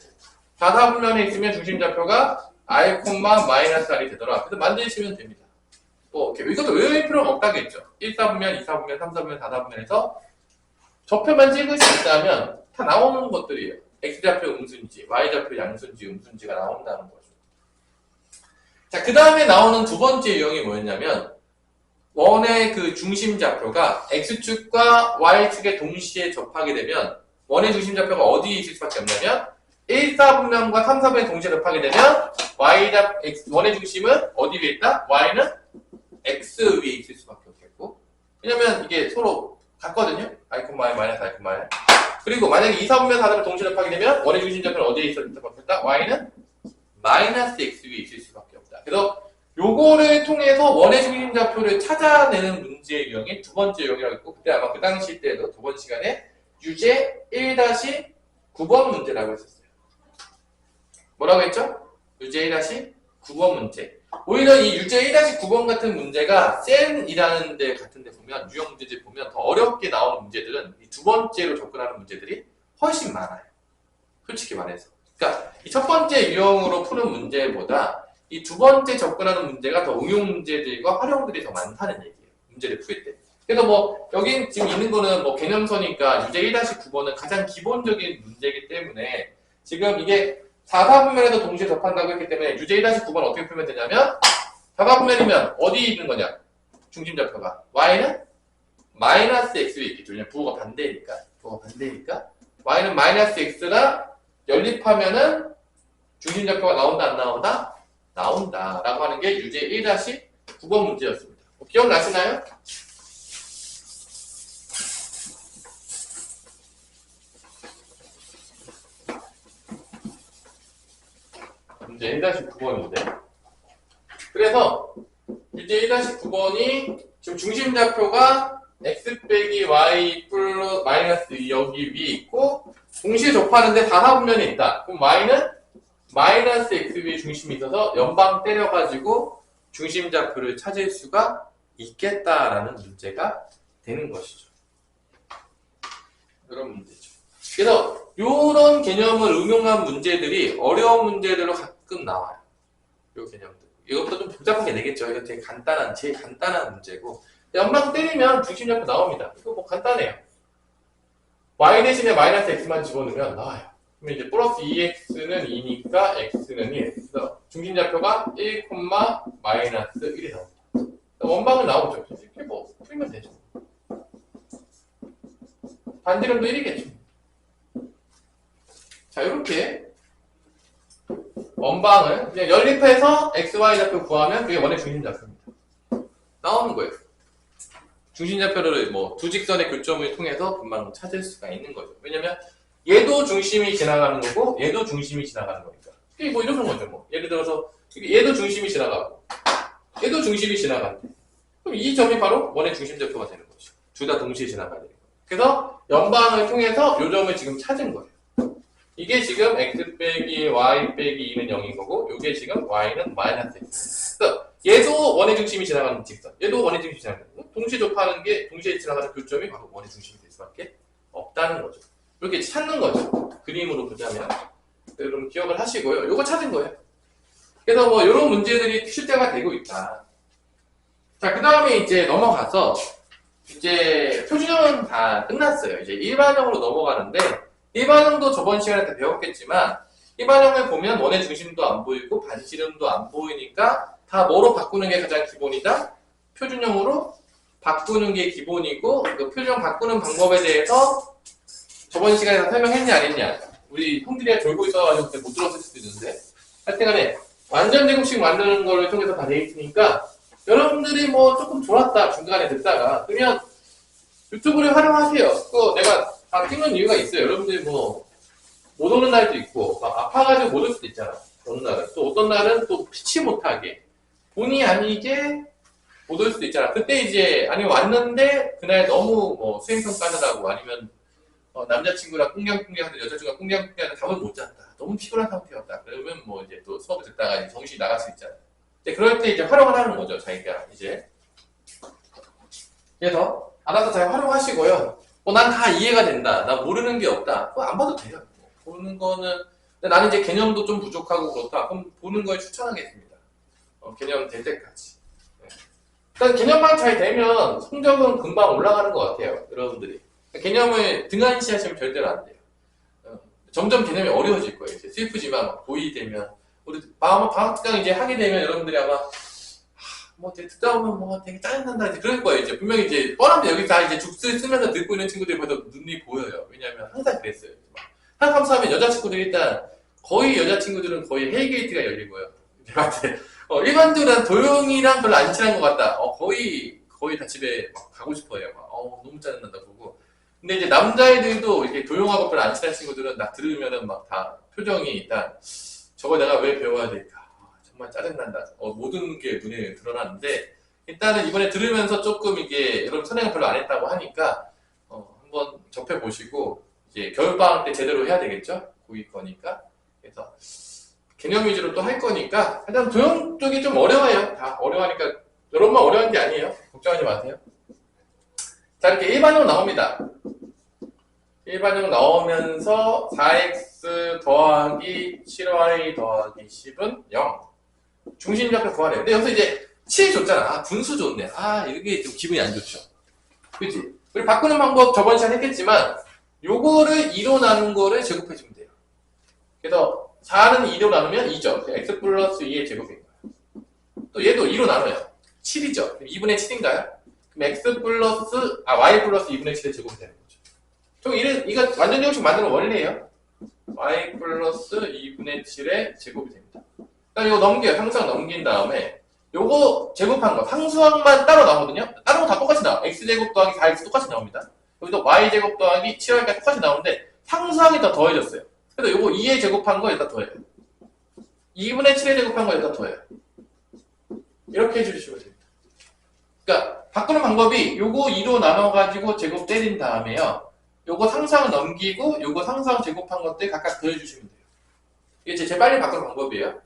4사분면에 있으면 중심좌표가 r, 마이너스 r이 되더라. 그래서 만드시면 됩니다. 뭐 이것도 외울 필요는 없다겠죠. 1사분면, 2사분면, 3사분면, 4사분면에서 좌표만 찍을 수 있다면 다 나오는 것들이에요. x좌표 음순지, y좌표 양순지, 음순지가 나온다는 거죠. 자, 그 다음에 나오는 두 번째 유형이 뭐였냐면, 원의 그 중심좌표가 x축과 y축에 동시에 접하게 되면, 원의 중심좌표가 어디에 있을 수밖에 없냐면, 1사분면과 3사분면에 동시에 접하게 되면, 원의 중심은 어디 위에 있다? y는 x 위에 있을 수밖에 없겠고, 왜냐면 이게 서로 같거든요? i, 마이너스 i, 그리고 만약에 2사분면, 4사분면 동시에 접하게 되면, 원의 중심좌표는 어디에 있을 수밖에 없다? y는 마이너스 x 위에 있을 수밖에 없다. 그래서 요거를 통해서 원의 중심좌표를 찾아내는 문제의 유형이 두 번째 유형이라고 했고, 그때 아마 그 당시 때도 두 번 시간에 유제 1-9번 문제라고 했었어요. 뭐라고 했죠? 유제 1-9번 문제. 오히려 이 유제 1-9번 같은 문제가 센이라는 데 같은 데 보면, 유형 문제집 보면 더 어렵게 나오는 문제들은 이 두 번째로 접근하는 문제들이 훨씬 많아요. 솔직히 말해서. 그러니까 이 첫 번째 유형으로 푸는 문제보다 이 두 번째 접근하는 문제가 더 응용 문제들과 활용들이 더 많다는 얘기예요. 문제를 풀 때. 그래서 뭐 여기 지금 있는 거는 뭐 개념서니까 유제 1-9번은 가장 기본적인 문제이기 때문에 지금 이게 4사분면에서 동시에 접한다고 했기 때문에 유제 1-9번 어떻게 풀면 되냐면 4사분면이면 어디 있는 거냐? 중심좌표가. y는 마이너스 x 위에 있겠죠. 왜냐면 부호가 반대니까. y는 마이너스 x가 연립하면은 중심좌표가 나온다 안 나온다? 나온다 라고 하는 게 유제 1-9번 문제였습니다. 기억나시나요? 문제 1-9번인데, 그래서 유제 1-9번이 지금 중심좌표가 x 빼기 y 플러스 마이너스 여기 위에 있고 동시에 접하는데 4사분면에 있다. 그럼 y는 마이너스 x 위에 중심이 있어서 연방 때려가지고 중심좌표를 찾을 수가 있겠다라는 문제가 되는 것이죠. 이런 문제죠. 그래서 이런 개념을 응용한 문제들이 어려운 문제들로 가끔 나와요. 이 개념들. 이것보다 좀 복잡하게 내겠죠. 이건 제일 간단한 문제고, 연방 때리면 중심좌표 나옵니다. 이거 뭐 간단해요. y 대신에 마이너스 x만 집어넣으면 나와요. 그러면 이제 플러스 2x는 2니까 x는 1. 그래서 중심좌표가 1, 마이너스 1이 나옵니다. 원방은 나오죠. 이렇게 뭐 풀면 되죠. 반지름도 1이겠죠. 자, 이렇게 원방을 그냥 연립해서 xy 좌표 구하면 그게 원의 중심좌표입니다. 나오는 거예요. 중심좌표를 뭐 두 직선의 교점을 통해서 금방 찾을 수가 있는 거죠. 왜냐면 얘도 중심이 지나가는 거고 얘도 중심이 지나가는 거니까. 이게 뭐 이런 거죠. 뭐 예를 들어서 얘도 중심이 지나가고 얘도 중심이 지나가는데, 그럼 이 점이 바로 원의 중심좌표가 되는 거죠. 둘 다 동시에 지나가야 되는 거예요. 그래서 연방을 통해서 이 점을 지금 찾은 거예요. 이게 지금 x 빼기 y 빼기 2는 0인 거고, 이게 지금 y는 마이너스 x. 그래서 얘도 원의 중심이 지나가는 직선, 얘도 원의 중심이 지나가는 거. 동시에 접하는 게 동시에 지나가는 교점이 바로 원의 중심이 될 수밖에 없다는 거죠. 이렇게 찾는 거죠. 그림으로 보자면. 여러분 기억을 하시고요. 요거 찾은 거예요. 그래서 뭐 이런 문제들이 출제가 되고 있다. 자, 그 다음에 이제 넘어가서 이제 표준형은 다 끝났어요. 이제 일반형으로 넘어가는데, 일반형도 저번 시간에 다 배웠겠지만, 일반형을 보면 원의 중심도 안 보이고 반지름도 안 보이니까 다 뭐로 바꾸는 게 가장 기본이다? 표준형으로 바꾸는 게 기본이고, 그 표준형 바꾸는 방법에 대해서 저번 시간에 다 설명했냐 안 했냐, 우리 형들이 돌고 있어가지고 그때 못 들었을 수도 있는데, 하여튼간에 완전 제곱식 만드는 거를 통해서 다 돼 있으니까 여러분들이 뭐 조금 졸았다 중간에 듣다가 그러면 유튜브를 활용하세요. 또 내가 다 찍는 이유가 있어요. 여러분들이 뭐 못 오는 날도 있고 막 아파가지고 못 올 수도 있잖아. 어느 날은 또 어떤 날은 또 피치 못하게 본의 아니게 못 올 수도 있잖아. 그때 이제 아니면 왔는데 그날 너무 뭐 수행평가하느라고 아니면 남자친구랑 꿍냥꿍냥하는 여자친구가 꿍냥꿍냥하는 잠을 못 잤다. 너무 피곤한 상태였다. 그러면 뭐 이제 또 수업을 듣다가 이제 정신이 나갈 수 있잖아. 그럴 때 이제 활용을 하는 거죠, 자기가 이제. 그래서 알아서 잘 활용하시고요. 난 다 이해가 된다. 나 모르는 게 없다. 안 봐도 돼요. 보는 거는 근데 나는 이제 개념도 좀 부족하고 그렇다. 그럼 보는 걸 추천하겠습니다. 개념 될 때까지. 네. 일단 개념만 잘 되면 성적은 금방 올라가는 것 같아요, 여러분들이. 개념을 등한시하시면 절대로 안 돼요. 점점 개념이 어려워질 거예요. 이제 슬프지만 고이 되면 우리 방학장 이제 하게 되면 여러분들이 아마 뭐 되게 듣다 보면 뭐 되게 짜증난다 이제 그럴 거예요. 이제 분명히 이제 뻔한데 여기 다 이제 죽을 쓰면서 듣고 있는 친구들이 봐도 눈이 보여요. 왜냐하면 항상 그랬어요. 한감수하면 여자친구들이 일단 거의 여자친구들은 거의 헬게이트가 열리고요. 내한테 일반적으로 도영이랑 별로 안 친한 것 같다. 거의 다 집에 막 가고 싶어요. 막, 너무 짜증난다 보고. 근데 이제 남자애들도 이렇게 도용하고 별로 안 친한 친구들은 딱 들으면은 막 다 표정이 일단 저걸 내가 왜 배워야 될까? 정말 짜증난다. 모든 게 눈에 드러나는데 일단은 이번에 들으면서 조금 이게 여러분 선행을 별로 안 했다고 하니까 한번 접해 보시고 이제 겨울방학 때 제대로 해야 되겠죠? 고2 거니까. 그래서 개념 위주로 또 할 거니까 일단 도용 쪽이 좀 어려워요. 다 어려워하니까 여러분만 어려운 게 아니에요. 걱정하지 마세요. 자, 이렇게 일반형 나옵니다. 일반형 나오면서 4x 더하기 7y 더하기 10은 0. 중심좌표 구하래요. 근데 여기서 이제 7 줬잖아. 분수 좋네. 이게 좀 기분이 안 좋죠. 그치? 우리 바꾸는 방법 저번 시간에 했겠지만 요거를 2로 나눈 거를 제곱해주면 돼요. 그래서 4는 2로 나누면 2죠. x 플러스 2의 제곱인 거예요. 또 얘도 2로 나눠요. 7이죠. 2분의 7인가요? 그럼 x 플러스 y 플러스 2분의 7의 제곱이 되는 거죠. 이거 완전 제곱식 만드는 원리예요. y 플러스 2분의 7의 제곱이 됩니다. 그럼 이거 넘겨요. 항상 넘긴 다음에 요거 제곱한 거 상수항만 따로 나오거든요. 다른 거 다 똑같이 나와. x제곱 더하기 4x 똑같이 나옵니다. 여기도 y제곱 더하기 7y까지 똑같이 나오는데 상수항이 더 더해졌어요. 그래서 요거 2에 제곱한 거 여기다 더해요. 2분의 7에 제곱한 거 여기다 더해요. 이렇게 해주시면 됩니다. 그러니까 바꾸는 방법이 요거 2로 나눠가지고 제곱 때린 다음에요. 요거 상수항 넘기고 요거 상수항 제곱한 것들 각각 더해주시면 돼요. 이게 제일 빨리 바꾸는 방법이에요.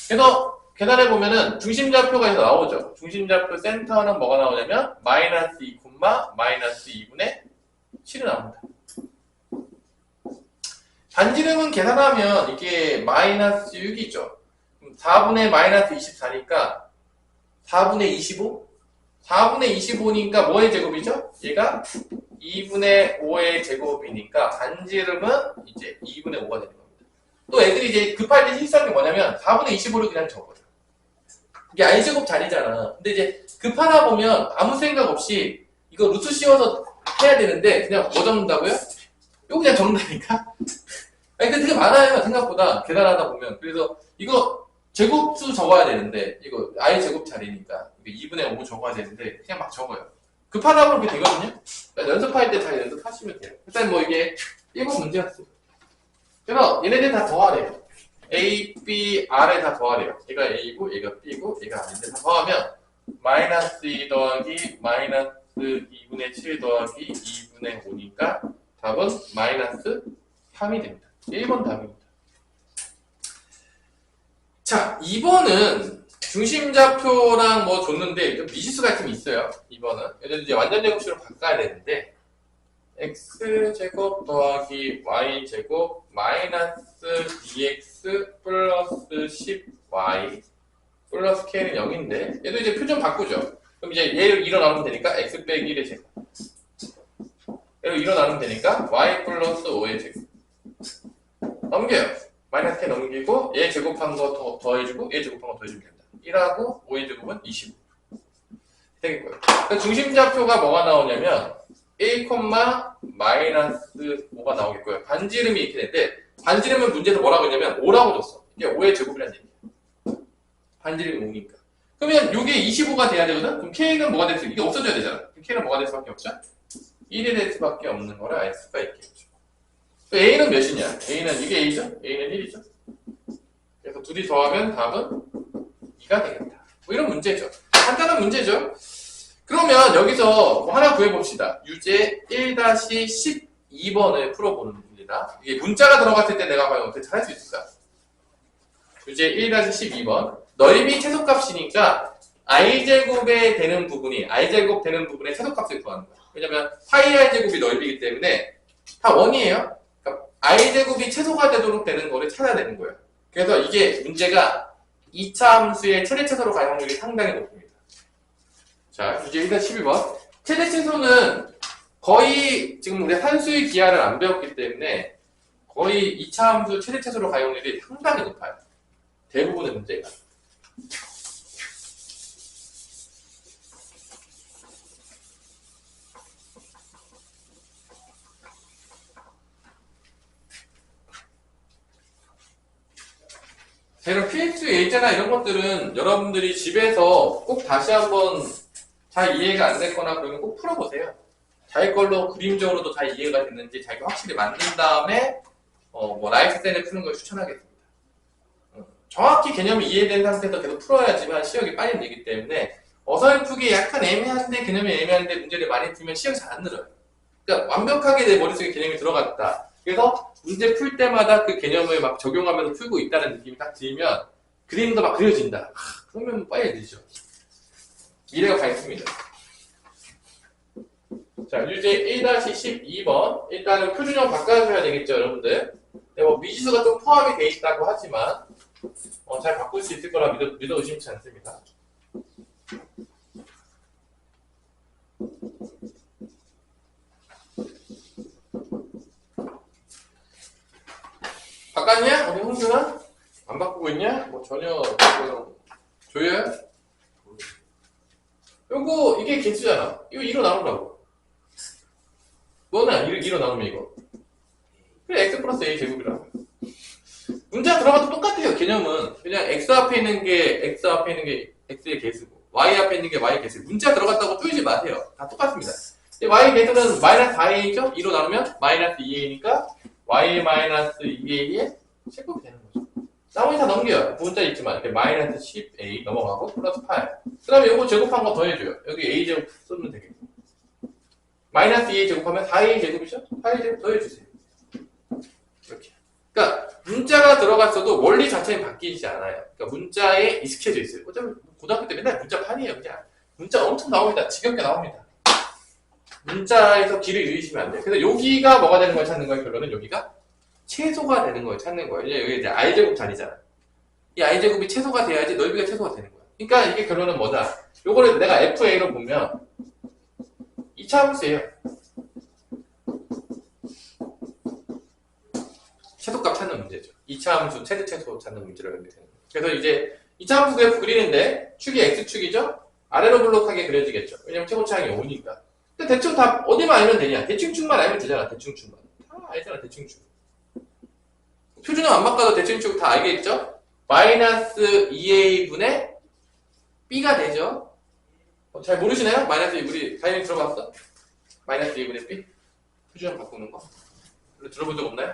그래서 계산해 보면은 중심좌표가 여기서 나오죠. 중심좌표 센터는 뭐가 나오냐면 마이너스 2, 마이너스 2분의 7이 나옵니다. 반지름은 계산하면 이게 마이너스 6이죠. 4분의 마이너스 24니까 4분의 25? 4분의 25니까 뭐의 제곱이죠? 얘가 2분의 5의 제곱이니까 반지름은 이제 2분의 5가 되는 겁니다. 또 애들이 이제 급할 때 실수하는 게 뭐냐면 4분의 25를 그냥 적어요. 이게 I제곱 자리잖아. 근데 이제 급하다 보면 아무 생각 없이 이거 루트 씌워서 해야 되는데 그냥 뭐 적는다고요? 이거 그냥 적는다니까? 근데 되게 많아요. 생각보다 계산하다 보면. 그래서 이거 제곱수 적어야 되는데 이거 I제곱 자리니까 2분의 5 적어야 되는데 그냥 막 적어요. 급하다 보면 그렇게 되거든요. 그러니까 연습할 때 잘 연습하시면 돼요. 일단 뭐 이게 1번 문제였어요. 그래서 얘네들 다 더하래요. A, B, R에 다 더하래요. 얘가 A고 얘가 B고 얘가 R인데 다 더하면 마이너스 2 더하기 마이너스 2분의 7 더하기 2분의 5니까 답은 마이너스 3이 됩니다. 1번 답입니다. 자, 2번은 중심좌표랑 뭐 줬는데 좀 미지수가 좀 있어요. 2번은. 예를 들어 이제 완전 제곱식으로 바꿔야 되는데 x제곱 더하기 y제곱 마이너스 dx 플러스 10y 플러스 k는 0인데 얘도 이제 표준 바꾸죠. 그럼 이제 얘를 일어나면 되니까 x 빼기 1의 제곱 얘를 일어나면 되니까 y 플러스 5의 제곱 넘겨요. 마이너스 k 넘기고 얘 제곱한 거 더해주고 얘 제곱한 거 더해주면 됩니다. 1하고 5의 제곱은 25 되겠고요. 그러니까 중심좌표가 뭐가 나오냐면 1, 마이너스 5가 나오겠고요. 반지름이 이렇게 되는데 반지름은 문제에서 뭐라고 했냐면 5라고 줬어. 이게 5의 제곱이라는 얘기야. 반지름이 5니까. 그러면 이게 25가 돼야 되거든? 그럼 K는 뭐가 될 수, 이게 없어져야 되잖아. 그럼 K는 뭐가 될 수밖에 없죠? 1이 될 수밖에 없는 거라 알 수가 있겠죠. A는 몇이냐? A는 이게 A죠? A는 1이죠. 그래서 둘이 더하면 답은 2가 되겠다. 뭐 이런 문제죠. 간단한 문제죠. 그러면 여기서 뭐 하나 구해봅시다. 유제 1-12번을 풀어보는 문제다. 이게 문자가 들어갔을 때 내가 과연 어떻게 잘할 수 있을까? 유제 1-12번. 넓이 최소값이니까 i제곱에 되는 부분이 i제곱 되는 부분의 최소값을 구하는 거야. 왜냐면 파이 i제곱이 넓이기 때문에 다 원이에요. 그러니까 i제곱이 최소가 되도록 되는 거를 찾아야 되는 거예요. 그래서 이게 문제가 2차 함수의 최대 최소로 갈 확률이 상당히 높습니다. 자, 주제 1-12번. 최대 최소는 거의 지금 우리 산수의 기하를 안 배웠기 때문에 거의 2차 함수 최대 최소로 갈 확률이 상당히 높아요. 대부분의 문제가. 이런 px 예제나 이런 것들은 여러분들이 집에서 꼭 다시 한번 잘 이해가 안 됐거나 그러면 꼭 풀어보세요. 자기 걸로 그림적으로도 다 이해가 됐는지 자기가 확실히 만든 다음에 뭐 라이트 셀을 푸는 걸 추천하겠습니다. 정확히 개념이 이해된 상태에서 계속 풀어야지만 시력이 빨리 늘기 때문에 어설프게 약간 애매한데 개념이 애매한데 문제를 많이 풀면 시력이 잘 안 늘어요. 그러니까 완벽하게 내 머릿속에 개념이 들어갔다. 그래서 문제 풀 때마다 그 개념을 막 적용하면서 풀고 있다는 느낌이 딱 들면 그림도 막 그려진다. 그러면 빨리 늘죠. 미래가 밝습니다. 자, 유제 1-12번. 일단은 표준형 바꿔줘야 되겠죠, 여러분들. 네, 뭐 미지수가 좀 포함이 돼 있다고 하지만 잘 바꿀 수 있을 거라 믿어 의심치 않습니다. 바꿨냐? 우리 홍준아? 안 바꾸고 있냐? 뭐 전혀 조여요? 요거 이게 개수잖아. 이거 2로 나누라고. 뭐는 2로 나누면 이거. 그래 x 플러스 a 제곱이라고. 문자 들어가도 똑같아요. 개념은 그냥 x 앞에 있는 게 x의 개수고 y 앞에 있는 게 y의 개수. 문자 들어갔다고 쪼이지 마세요. 다 똑같습니다. y 개수는 마이너스 4a죠? 2로 나누면 마이너스 2a니까 y 마이너스 2a의 제곱이 되는 거죠. 나머지 다 넘겨요. 문자 있지만 이렇게 마이너스 10a 넘어가고 플러스 8. 그 다음에 요거 제곱한 거 더해줘요. 여기 a 제곱 쓰면 되겠고. 마이너스 2a 제곱하면 4a 제곱이죠? 4a 제곱 더해주세요. 이렇게. 그러니까 문자가 들어갔어도 원리 자체는 바뀌지 않아요. 그러니까 문자에 익숙해져 있어요. 어차피 고등학교 때 맨날 문자판이에요. 그냥 문자 엄청 나옵니다. 지겹게 나옵니다. 문자에서 길을 잃으시면 안 돼요. 그래서 여기가 뭐가 되는 걸 찾는 거예요. 결론은 여기가 최소가 되는 걸 찾는 거예요. 여기 이제 i제곱 자리잖아. 이 i제곱이 최소가 돼야지 넓이가 최소가 되는 거야. 그러니까 이게 결론은 뭐다? 요거를 내가 FA로 보면 2차 함수예요. 최소값 찾는 문제죠. 2차 함수 최대 최소 찾는 문제를 하게 되는 거예요. 그래서 이제 2차 함수 그래프 그리는데 축이 X축이죠? 아래로 블록하게 그려지겠죠. 왜냐면 최고차항이 5니까. 근데 대충 다 어디만 알면 되냐? 대충축만 알면 되잖아. 대충축만. 다 알잖아. 대충축. 표준형 안 바꿔도 대충축 다 알겠죠? 마이너스 2a분의 b가 되죠. 잘 모르시나요? 마이너스 2, 우리 다이어리 들어봤어? 마이너스 2분의 b? 표준형 바꾸는 거? 들어본 적 없나요?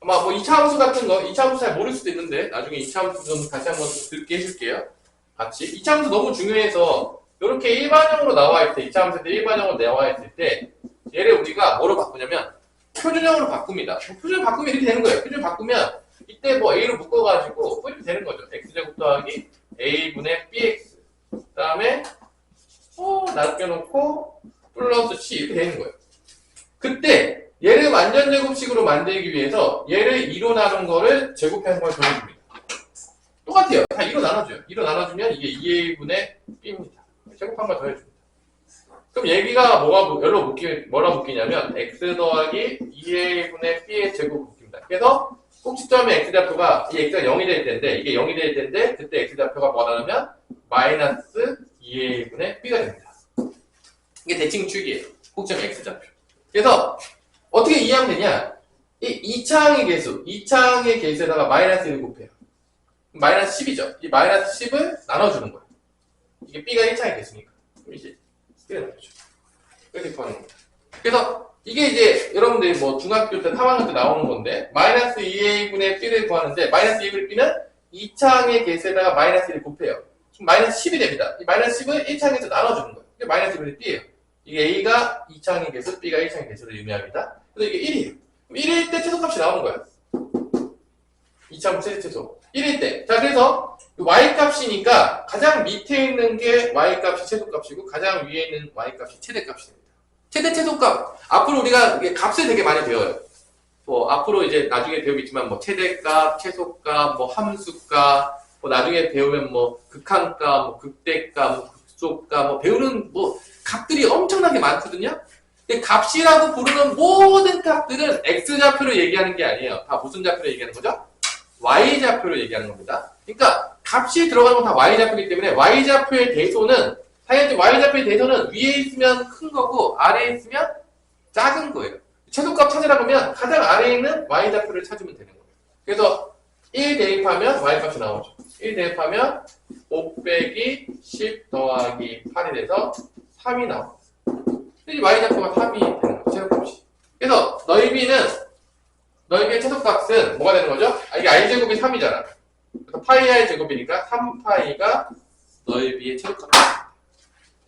아마 뭐 2차 함수 같은 거, 2차 함수 잘 모를 수도 있는데 나중에 2차 함수 좀 다시 한번 듣게 해줄게요. 같이. 2차 함수 너무 중요해서 이렇게 일반형으로 나와 있을 때, 2차 함수 때 일반형으로 나와 있을 때 얘를 우리가 뭐로 바꾸냐면 표준형으로 바꿉니다. 표준형 바꾸면 이렇게 되는 거예요. 표준형 바꾸면 이때 뭐 A로 묶어가지고 이렇게 되는 거죠. X제곱 더하기 A분의 BX. 그 다음에 남겨놓고 플러스 C 이렇게 되는 거예요. 그때 얘를 완전 제곱식으로 만들기 위해서 얘를 2로 나눈 거를 제곱해서 더해줍니다. 똑같아요. 다 2로 나눠줘요. 2로 나눠주면 이게 2A분의 B입니다. 제곱한 걸 더해줍니다. 그럼 얘기가 뭐라 묶이냐면 x 더하기 2a분의 b의 제곱 묶입니다. 그래서 꼭지점의 x좌표가 이 x가 0이 될 텐데 이게 0이 될 텐데 그때 x좌표가 뭐라면 마이너스 2a분의 b가 됩니다. 이게 대칭 축이에요. 꼭지점의 x좌표. 그래서 어떻게 이해하면 되냐? 이 2차항의 개수에다가 마이너스 1을 곱해요. 마이너스 10이죠. 이 마이너스 10을 나눠주는 거예요. 이게 b가 1차항의 개수니까. 그럼 이제 이렇게 나오죠. 이렇게 구하는 겁니다. 그래서 이게 이제 여러분들이 뭐 중학교 때 3학년 때 나오는 건데 마이너스 2a분의 b를 구하는데 마이너스 2a분의 b는 2차항의 개수에다가 마이너스 1을 곱해요. 그럼 마이너스 10이 됩니다. 이 마이너스 10을 1차항에서 나눠주는 거예요. 이게 마이너스 1분의 b예요. 이게 a가 2차항의 개수, b가 1차항의 개수를 의미합니다. 그래서 이게 1이에요. 1일 때 최소값이 나오는 거예요. 2차항 최소. 1일 때. 자, 그래서 y값이니까 가장 밑에 있는 게 y값이 최소값이고 가장 위에 있는 y값이 최대값이 됩니다. 최대 최소값. 앞으로 우리가 이게 값을 되게 많이 배워요. 뭐 앞으로 이제 나중에 배우겠지만 뭐 최대값, 최소값, 뭐 함수값, 뭐 나중에 배우면 뭐 극한값, 뭐 극대값, 뭐 극소값, 뭐 배우는 뭐 값들이 엄청나게 많거든요. 근데 값이라고 부르는 모든 값들은 x좌표로 얘기하는 게 아니에요. 다 무슨 좌표로 얘기하는 거죠? y좌표로 얘기하는 겁니다. 그러니까 값이 들어가는 건 다 y좌표이기 때문에 y좌표의 대소는 당연히 y좌표의 대소는 위에 있으면 큰 거고 아래에 있으면 작은 거예요. 최소값 찾으라고 하면 가장 아래에 있는 y좌표를 찾으면 되는 거예요. 그래서 1 대입하면 y값이 나오죠. 1 대입하면 5 빼기 10 더하기 8이 돼서 3이 나와요. 이 y좌표가 3이 되는 거예요. 최소값이. 그래서 너희비의 최소값은 뭐가 되는 거죠? 이게 i제곱이 3이잖아. 그래서 파이 r 제곱이니까 3파이가 너희비의 최소값입니다.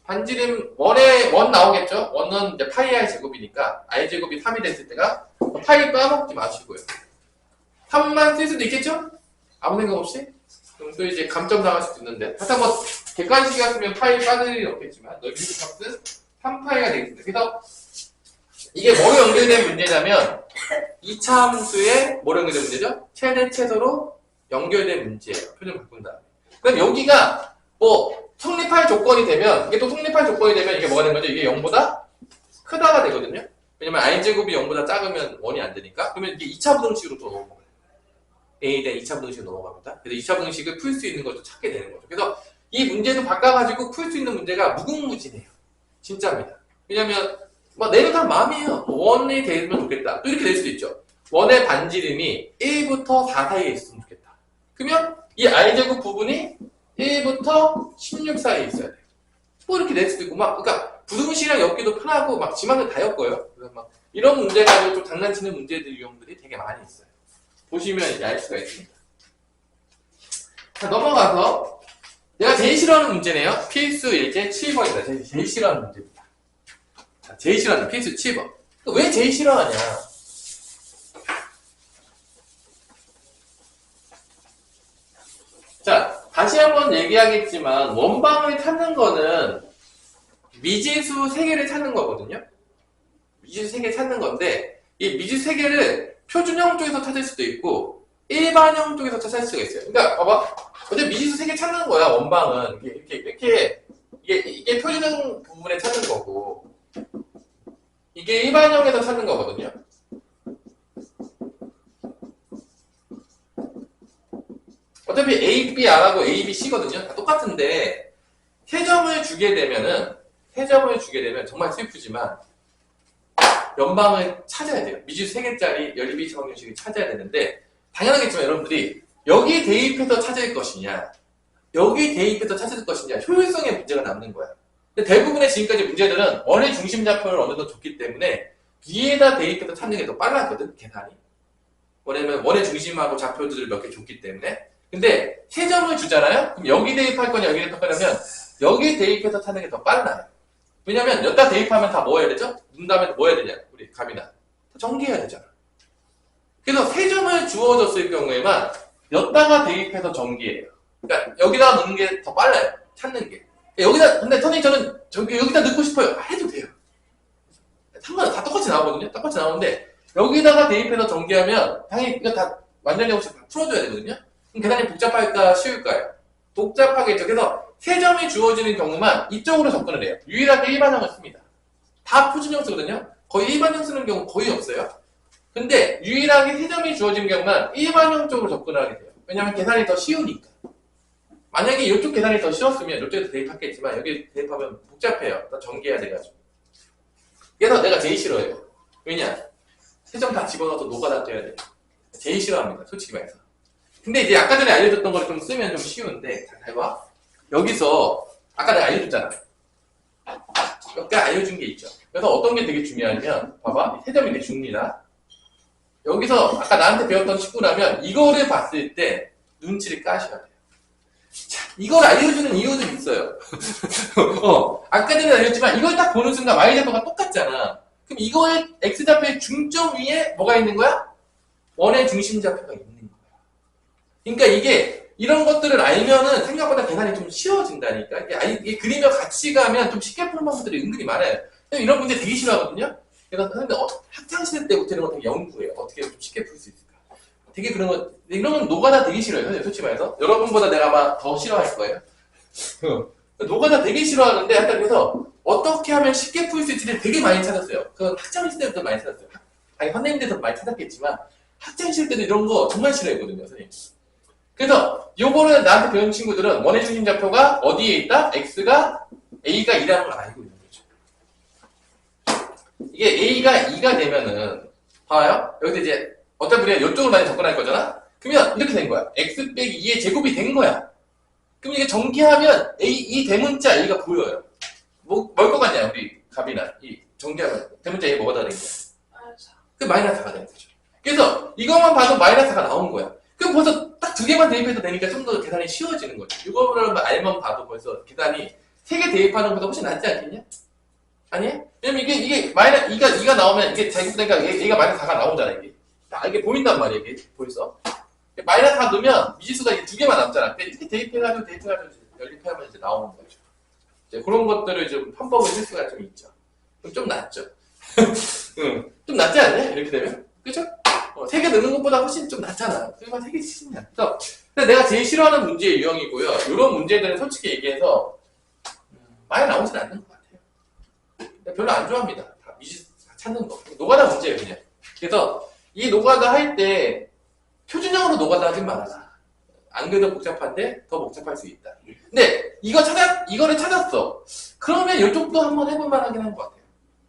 반지름 원 나오겠죠? 원은 이제 파이 r 제곱이니까 i 제곱이 3이 됐을 때가 파이 까먹지 마시고요. 3만 쓸 수도 있겠죠? 아무 생각 없이? 그럼 또 이제 감점 당할 수도 있는데 하여튼 뭐 객관식이 같으면 파이 빠질 일은 없겠지만 너희비 최소값은 3파이가 되겠습니다. 그래서 이게 뭐로 연결된 문제냐면 2차 함수에 뭐로 연결된 문제죠? 최대 최소로 연결된 문제예요. 표준 바꾼 다음에. 그럼 여기가 뭐 성립할 조건이 되면 이게 또 성립할 조건이 되면 이게 뭐가 되는 거죠? 이게 0보다 크다가 되거든요. 왜냐면 i제곱이 0보다 작으면 1이 안 되니까. 그러면 이게 2차 부등식으로 또 넘어가요. a에 대한 2차 부등식으로 넘어갑니다. 그래서 2차 부등식을 풀 수 있는 걸 또 찾게 되는 거죠. 그래서 이 문제도 바꿔가지고 풀 수 있는 문제가 무궁무진해요. 진짜입니다. 왜냐면 뭐 내려갈 마음이에요. 원이 되면 좋겠다. 또 이렇게 될 수도 있죠. 원의 반지름이 1부터 4 사이에 있으면 좋겠다. 그러면 이 i제곱 부분이 1부터 16 사이에 있어야 돼요. 뭐 이렇게 될 수도 있고 그러니까 부등식이랑 엮기도 편하고 막 지만은 다 엮어요. 그래서 막 이런 문제 가지고 좀 장난치는 문제들 유형들이 되게 많이 있어요. 보시면 이제 알 수가 있습니다. 자, 넘어가서 내가 제일 싫어하는 문제네요. 필수 예제 7번입니다. 제일 싫어하는 문제입니다. 자, 제일 싫어하는 필수 7번. 왜 제일 싫어하냐? 자, 다시 한번 얘기하겠지만 원방을 찾는 거는 미지수 3개를 찾는 거거든요. 미지수 3개 찾는 건데 이 미지수 3개를 표준형 쪽에서 찾을 수도 있고 일반형 쪽에서 찾을 수가 있어요. 그러니까 봐봐. 어차피 미지수 3개 찾는 거야. 원방은 이게 표준형 부분에 찾는 거고 이게 일반형에서 찾는 거거든요. 어차피 A, B 안 하고 A, B, C거든요. 다 똑같은데 세점을 주게 되면 정말 슬프지만 연방을 찾아야 돼요. 미지수 3개짜리 연립 2차 방정식을 찾아야 되는데 당연하겠지만 여러분들이 여기 대입해서 찾을 것이냐 여기 대입해서 찾을 것이냐 효율성의 문제가 남는 거야. 근데 대부분의 지금까지 문제들은 원의 중심 좌표를 어느 정도 줬기 때문에 B에다 대입해서 찾는 게 더 빨랐거든 계산이. 왜냐면 원의 중심하고 좌표들을 몇 개 줬기 때문에. 근데 세 점을 주잖아요? 그럼 여기 대입할 거냐 여기 대입할 거냐면 여기 대입해서 찾는 게 더 빨라요. 왜냐면 여기다 대입하면 다 뭐 해야 되죠? 눈 다음에 뭐 해야 되냐 우리 갑이나 전개해야 되잖아. 그래서 세 점을 주어졌을 경우에만 여기다가 대입해서 전개해요. 그러니까 여기다가 넣는 게 더 빨라요. 찾는 게. 여기다, 근데 선생님 저는 여기다 넣고 싶어요. 해도 돼요. 상관은 다 똑같이 나오거든요. 똑같이 나오는데 여기다가 대입해서 전개하면 당연히 이거 다 완전히 없이 다 풀어줘야 되거든요. 그럼 계산이 복잡할까 쉬울까요? 복잡하겠죠. 그래서 세 점이 주어지는 경우만 이쪽으로 접근을 해요. 유일하게 일반형을 씁니다. 다 표준형 쓰거든요. 거의 일반형 쓰는 경우 거의 없어요. 근데 유일하게 세 점이 주어지는 경우만 일반형 쪽으로 접근을 하게 돼요. 왜냐면 계산이 더 쉬우니까. 만약에 이쪽 계산이 더 쉬웠으면 이쪽에도 대입하겠지만 여기 대입하면 복잡해요. 더 전개해야 돼가지고. 그래서 내가 제일 싫어해요. 왜냐? 세 점 다 집어넣어서 노가다 떼야 돼요. 제일 싫어합니다. 솔직히 말해서. 근데 이제 아까 전에 알려줬던 거를 좀 쓰면 좀 쉬운데 잘 해봐. 여기서 아까 내가 알려줬잖아. 몇 개 알려준 게 있죠. 그래서 어떤 게 되게 중요하냐면 봐봐. 세 점이 되게 중요합니다. 여기서 아까 나한테 배웠던 식구라면 이거를 봤을 때 눈치를 까셔야 돼요. 자, 이걸 알려주는 이유도 있어요. 아까 전에 알려줬지만 이걸 딱 보는 순간 y좌표가 똑같잖아. 그럼 이거의 x좌표의 중점 위에 뭐가 있는 거야? 원의 중심좌표가 있는 거야. 그러니까 이게 이런 것들을 알면은 생각보다 계산이 좀 쉬워진다니까. 이게 그리며 같이 가면 좀 쉽게 푸는 방법들이 은근히 많아요. 이런 문제 되게 싫어하거든요. 그래서 선생님 학창시절 때부터 이런 거 되게 연구해요. 어떻게 좀 쉽게 풀 수 있을까. 되게 그런 거, 이런 건 노가다 되게 싫어요. 선생님 솔직히 말해서. 여러분보다 내가 아마 더 싫어할 거예요. 노가다 되게 싫어하는데 하여튼 그래서 어떻게 하면 쉽게 풀 수 있지를 되게 많이 찾았어요. 그건 학창시절 때부터 많이 찾았어요. 아니 선생님들도 많이 찾았겠지만 학창시절 때도 이런 거 정말 싫어했거든요. 선생님. 그래서 요거는 나한테 배운 친구들은 원의 중심좌표가 어디에 있다? x가 a가 2라는 걸 알고 있는 거죠. 이게 a가 2가 되면은 봐요. 여기서 이제 어차피 우리가 이쪽으로 많이 접근할 거잖아. 그러면 이렇게 된 거야. x 빼기 2의 제곱이 된 거야. 그럼 이게 전개하면 이 대문자 a가 보여요. 뭘 것 같냐 우리 갑이나 이 전개하면 대문자 a 뭐가 다 된 거야? 그 마이너스 4가 되는 거죠. 그래서 이것만 봐도 마이너스 4가 나온 거야. 그럼 벌써 딱 두 개만 대입해도 되니까 좀 더 계산이 쉬워지는 거죠. 이거를 알면 봐도 벌써 계산이 세 개 대입하는 것보다 훨씬 낫지 않겠냐? 아니야? 왜냐면 이게 마이너스 2가 나오면 이게 자기보다니까 얘가 마이너스 4가 나오잖아 이게. 이게 보인단 말이야 이게 벌써. 마이너스 4 넣으면 미지수가 이게 두 개만 남잖아. 근데 이렇게 대입해가지고 연립하면 이제 나오는 거죠. 이제 그런 것들을 좀 편법을 쓸 수가 좀 있죠. 그럼 좀 낫죠. 응. 좀 낫지 않냐? 이렇게 되면? 그죠? 세 개 넣는 것보다 훨씬 좀 낫잖아. 그러니까 세 개 치냐. 그래서 근데 내가 제일 싫어하는 문제의 유형이고요. 이런 문제들은 솔직히 얘기해서 많이 나오진 않는 것 같아요. 별로 안 좋아합니다. 다 미지 찾는 거. 노가다 문제예요, 그냥. 그래서 이 노가다 할 때 표준형으로 노가다 하진 말아라. 안 그래도 복잡한데 더 복잡할 수 있다. 근데 이거를 찾았어. 그러면 이쪽도 한번 해볼 만하긴 한 것 같아요.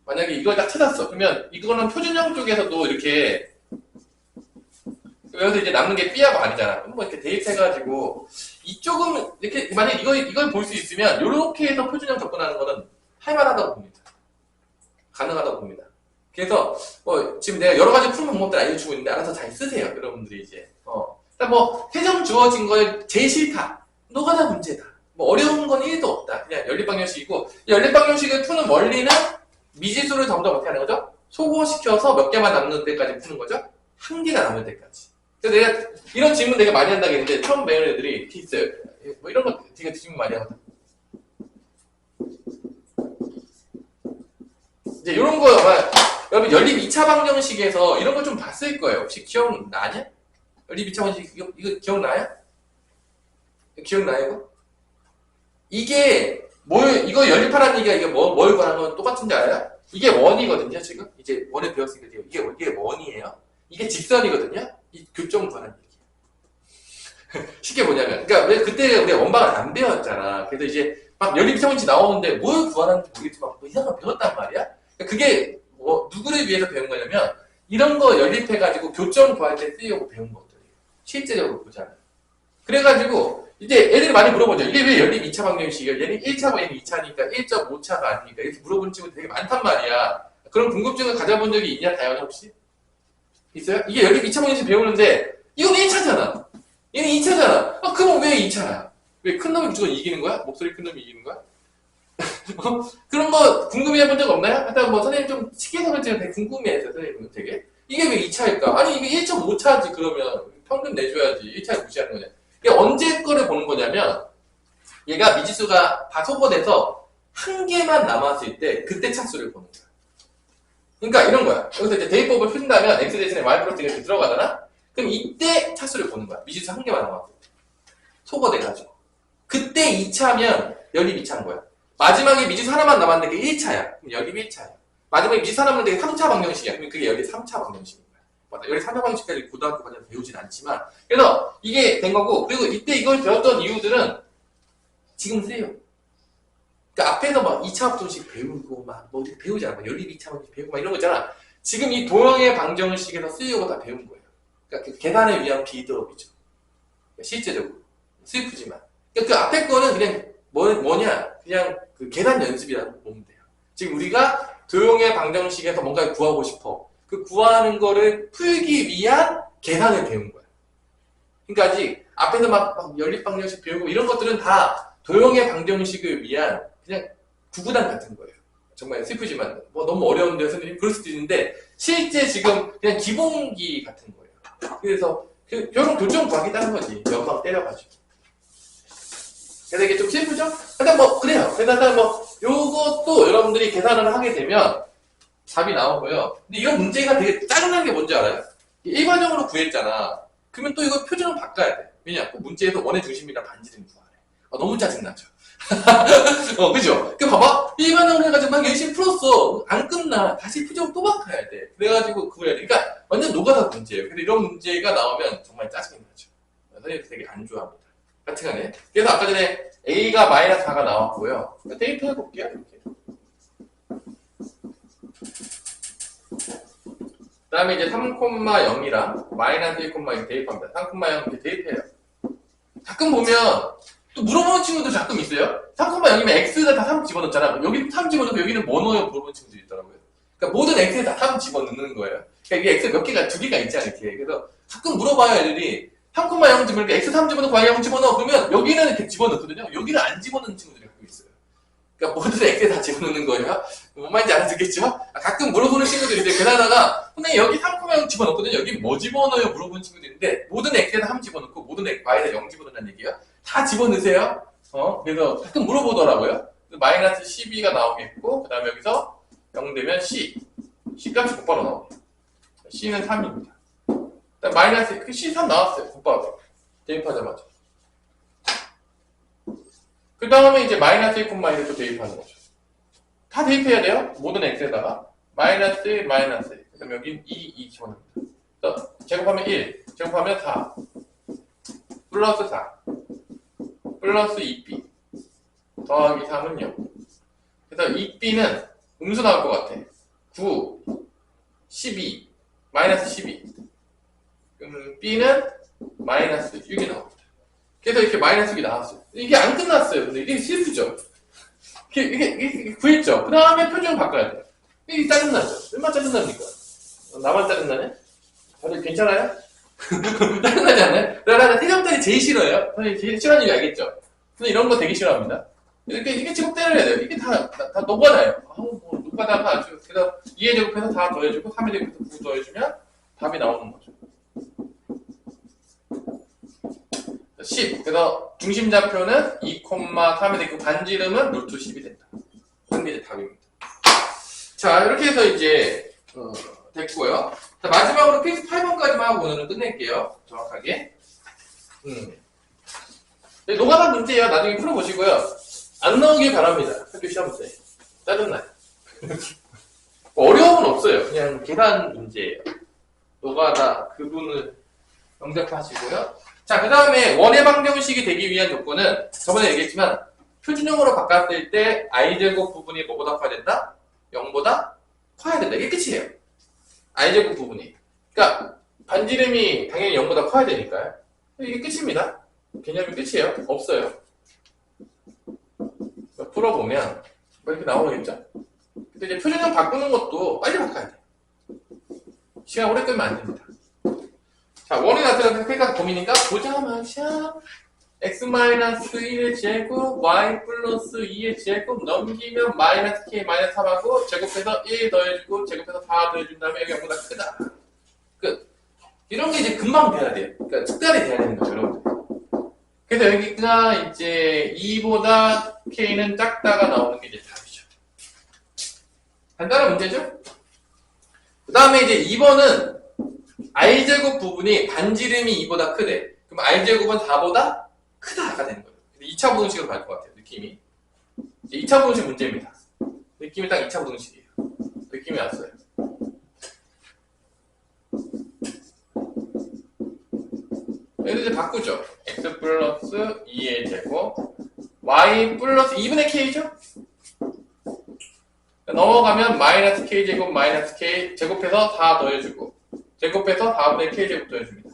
만약에 이걸 딱 찾았어. 그러면 이거는 표준형 쪽에서도 이렇게 여기서 이제 남는 게 B하고 아니잖아. 뭐 이렇게 대입해가지고 이쪽은 이렇게 만약 이걸 볼 수 있으면 이렇게 해서 표준형 접근하는 거는 할만하다고 봅니다. 가능하다고 봅니다. 그래서 지금 내가 여러 가지 푸는 방법들 알려주고 있는데 알아서 잘 쓰세요. 여러분들이 이제 뭐 세 점 주어진 걸 제일 싫다. 노가다 문제다. 뭐 어려운 건 1도 없다. 그냥 연립방정식이고 연립방정식을 푸는 원리는 미지수를 점점 어떻게 하는 거죠? 소거시켜서 몇 개만 남는 때까지 푸는 거죠? 한 개가 남을 때까지. 그래서 내가 이런 질문 되게 많이 한다고 했는데 처음 배우는 애들이 이렇게 있어요. 뭐 이런 거 되게 질문 많이 하거든. 이제 이런 거 여러분 연립 2차 방정식에서 이런 거 좀 봤을 거예요. 혹시 기억나냐? 연립 2차 방정식 이거 기억나요? 기억나요? 이게 이거 연립하라는 얘기가 이게 뭘 구하는 건 똑같은지 알아요? 이게 원이거든요, 지금. 이제 원에 배웠으니까 이게 원이에요. 이게 직선이거든요. 이 교점 구하는 얘기예요. 쉽게 뭐냐면, 그러니까 그때 우리 원방을 안 배웠잖아. 그래서 이제 막 연립 2차 방정식 나오는데 뭘 구하는지 모르겠지만 뭐 이상한 거 배웠단 말이야. 그러니까 그게 누구를 위해서 배운 거냐면 이런 거 연립해가지고 교점 구할 때 쓰려고 배운 것들이에요. 실제적으로 보잖아요. 그래가지고 이제 애들이 많이 물어보죠. 이게 왜 연립 2차 방정식이에요? 얘는 1차고 얘는 2차니까 1.5차가 아니니까 이렇게 물어보는 친구들 되게 많단 말이야. 그런 궁금증을 가져본 적이 있냐, 다현아 혹시? 있어요? 이게 연립 2차 방정식 배우는데 이건 1차잖아. 얘는 2차잖아. 그럼 왜 2차야? 왜 큰 놈이 무조건 이기는 거야? 목소리 큰 놈이 이기는 거야? 그런 거 궁금해 본 적 없나요? 하여튼 뭐 선생님 좀 식기세척을 되게 궁금해했어요. 선생님은 되게. 이게 왜 2차일까? 아니 이게 1.5차지 그러면 평균 내줘야지. 1차를 무시하는 거냐. 이게 언제 거를 보는 거냐면 얘가 미지수가 다 소거돼서 한 개만 남았을 때 그때 차수를 보는 거야. 그러니까 이런 거야. 여기서 이제 대입법을 푼다면 x 대신에 y 플러스 이렇게 들어가잖아? 그럼 이때 차수를 보는 거야. 미지수 한 개만 남았을 때. 소거돼가지고. 그때 2차면 연립 2차인 거야. 마지막에 미지수 하나만 남았는데 그게 1차야. 그럼 연립 1차야. 마지막에 미지수 하나 남았는데 그게 3차 방정식이야. 그럼 그게 연립 3차 방정식인 거야. 맞아. 연립 3차 방정식까지 고등학교 과정에서 배우진 않지만. 그래서 이게 된 거고, 그리고 이때 이걸 배웠던 이유들은 지금 쓰여요. 그러니까 앞에서 막 2차 합정식 배우고 막 뭐 배우지 않아. 연립 2차 방정식 배우고 막 이런 거 있잖아. 지금 이 도형의 방정식에서 쓰려고 다 배운 거예요. 그러니까 그 계산을 위한 비드업이죠. 실제적으로. 슬프지만. 그러니까 그 앞에 거는 그냥 뭐냐? 그냥 그 계산 연습이라고 보면 돼요. 지금 우리가 도형의 방정식에서 뭔가를 구하고 싶어. 그 구하는 거를 풀기 위한 계산을 배운 거야. 그러니까 아직 앞에서 막 연립 방정식 배우고 이런 것들은 다 도형의 방정식을 위한 그냥 구구단 같은 거예요. 정말 슬프지만 뭐 너무 어려운데 선생님 그럴 수도 있는데 실제 지금 그냥 기본기 같은 거예요. 그래서 결국 교정 구하기 따는 거지. 연방 때려가지고. 그래서 이게 좀 슬프죠? 일단 뭐 그래요. 그래서 일단 뭐 요것도 여러분들이 계산을 하게 되면 답이 나오고요. 근데 이런 문제가 되게 짜증난 게 뭔지 알아요? 일반형으로 구했잖아. 그러면 또 이거 표준을 바꿔야 돼. 왜냐? 그 문제에서 원의 중심이랑 반지름 구하래. 너무 짜증나죠. 그죠? 그 봐봐. 일반형으로 해가지고 막 열심히 풀었어. 안 끝나. 다시 표준 또 바꿔야 돼. 그래가지고 그거 해야 돼. 그러니까 완전 노가다 문제예요. 근데 이런 문제가 나오면 정말 짜증이 나죠. 선생님 되게 안 좋아합니다. 하여튼간에. 그래서 아까 전에 A가 마이너스 4가 나왔고요. 데이터 해볼게요. 이렇게. 그 다음에 이제 3,0이랑 마이너스 1,0 대입합니다. 3,0 이렇게 대입해요. 가끔 보면 또 물어보는 친구도 가끔 있어요. 3,0이면 x에다 다 3 집어넣잖아. 여기 3 집어넣고 여기는 뭐 넣어요? 물어보는 친구도 있더라고요. 그러니까 모든 x에 다 3 집어넣는 거예요. 그러니까 이게 x 몇 개가, 2개가 있잖아, 이렇게. 그래서 가끔 물어봐요, 애들이. 3,0 집어넣고 x 3 집어넣고 y 0 집어넣어. 그러면 여기는 이렇게 집어넣거든요. 여기는 안 집어넣는 친구들이 가끔 있어요. 그러니까 모든 x에 다 집어넣는 거예요. 뭔 말인지 알아듣겠죠? 가끔 물어보는 친구들이 있는데 게다가 선생님 여기 3,0 집어넣거든요. 여기 뭐 집어넣어요? 물어보는 친구들이 있는데 모든 x에다 3 집어넣고 모든 y에다 0 집어넣는 얘기예요. 다 집어넣으세요. 그래서 가끔 물어보더라고요. 마이너스 12가 나오겠고 그 다음에 여기서 0 되면 c 값이 곧바로 나오네요. c는 3입니다. 마이너스 c 3 나왔어요. 곧바로 대입하자마자. 그 다음에 이제 마이너스 1,1을 또 대입하는 거죠. 다 대입해야 돼요. 모든 x에다가 마이너스 1, 마이너스 1. 그 다음에 여기 2 집어넣습니다. 제곱하면 1, 제곱하면 4 플러스 4 플러스 2b 더하기 3은 0. 그래서 2b는 음수 나올 것 같아. 9, 12, 마이너스 12. b는 마이너스 6이 나옵니다. 그래서 이렇게 마이너스 6이 나왔어요. 이게 안 끝났어요. 근데 이게 슬프죠? 이게 구했죠? 그 다음에 표준을 바꿔야 돼요. 이게 짜증나죠? 얼마나 짜증납니까? 나만 짜증나네? 다들 괜찮아요? 짜증나지 않나요? 나 태정달이 제일 싫어요. 선생님 제일 싫어하는 이유 알겠죠? 근데 이런 거 되게 싫어합니다. 이게 지금 때려야 돼요. 이게 다 녹아나요. 뭐, 녹아다가 아주. 그래서 2의 제곱해서 4 더해주고, 3의 제곱해서 9 더해주면 답이 나오는 거죠. 10. 그래서 중심좌표는 2,3이 되고, 반지름은 루트 10이 된다. 이게 이제 답입니다. 자, 이렇게 해서 이제, 됐고요. 자, 마지막으로 필수 8번까지만 하고 오늘은 끝낼게요. 정확하게. 노가다 문제예요. 나중에 풀어보시고요. 안 나오길 바랍니다. 학교 시험 때. 짜증나요. 어려움은 없어요. 그냥 계산 문제예요. 노가다 그분을 영접하시고요. 자, 그 다음에 원의 방정식이 되기 위한 조건은 저번에 얘기했지만 표준형으로 바꿨을 때 i제곱 부분이 뭐보다 커야 된다? 0보다 커야 된다. 이게 끝이에요. i제곱 부분이. 그러니까 반지름이 당연히 0보다 커야 되니까요. 이게 끝입니다. 개념이 끝이에요. 없어요. 풀어보면 뭐 이렇게 나오겠죠? 근데 이제 표준형 바꾸는 것도 빨리 바꿔야 돼. 시간 오래 끌면 안 됩니다. 자, 원이 나타나는 생각 범위니까 보자마자 x-1의 제곱 y 플러스 2의 제곱 넘기면 마이너스 k 마이너스 3하고 제곱해서 1 더해주고 제곱해서 4 더해준 다음에 여기 0보다 크다. 끝. 이런 게 이제 금방 돼야 돼요. 그러니까 특별히 돼야 되는 거죠, 여러분들. 그래서 여기가 이제 2보다 k는 작다가 나오는 게 이제 답이죠. 간단한 문제죠? 그 다음에 이제 2번은 r제곱 부분이 반지름이 2보다 크대. 그럼 r제곱은 4보다 크다가 되는 거예요. 2차 부등식으로 갈 것 같아요, 느낌이. 2차 부등식 문제입니다. 느낌이 딱 2차 부등식이에요. 느낌이 왔어요. 여기서 이제 바꾸죠. x 플러스 2의 제곱 y 플러스 2분의 k죠? 넘어가면 마이너스 k제곱 마이너스 k 제곱해서 4 더해주고 제곱해서 4분의 k제곱 더해줍니다.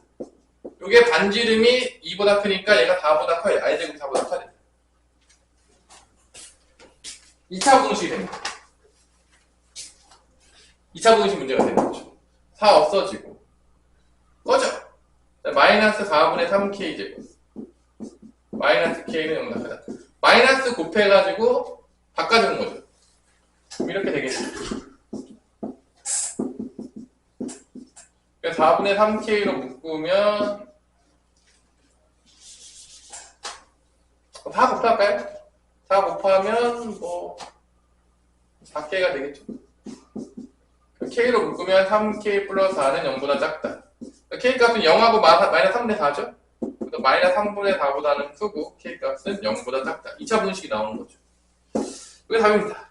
이게 반지름이 2보다 크니까 얘가 4보다 커요. r제곱 4보다 커야 됩니다. 2차 분식이 됩니다. 2차 분식 문제가 되는 거죠. 4 없어지고 꺼져. 마이너스 4분의 3k제곱 마이너스 k는 0보다 크다. 마이너스 곱해가지고 바꿔주는 거죠. 그럼 이렇게 되겠죠. 4분의 3k로 묶으면 4 곱할까요? 4 곱하면 뭐 4k가 되겠죠. k로 묶으면 3k 플러스 4는 0보다 작다. k 값은 0하고 마이너스 3분의 4죠? 그래서 마이너스 3분의 4보다는 크고 k 값은 0보다 작다. 2차 분식이 나오는 거죠. 이게 답입니다.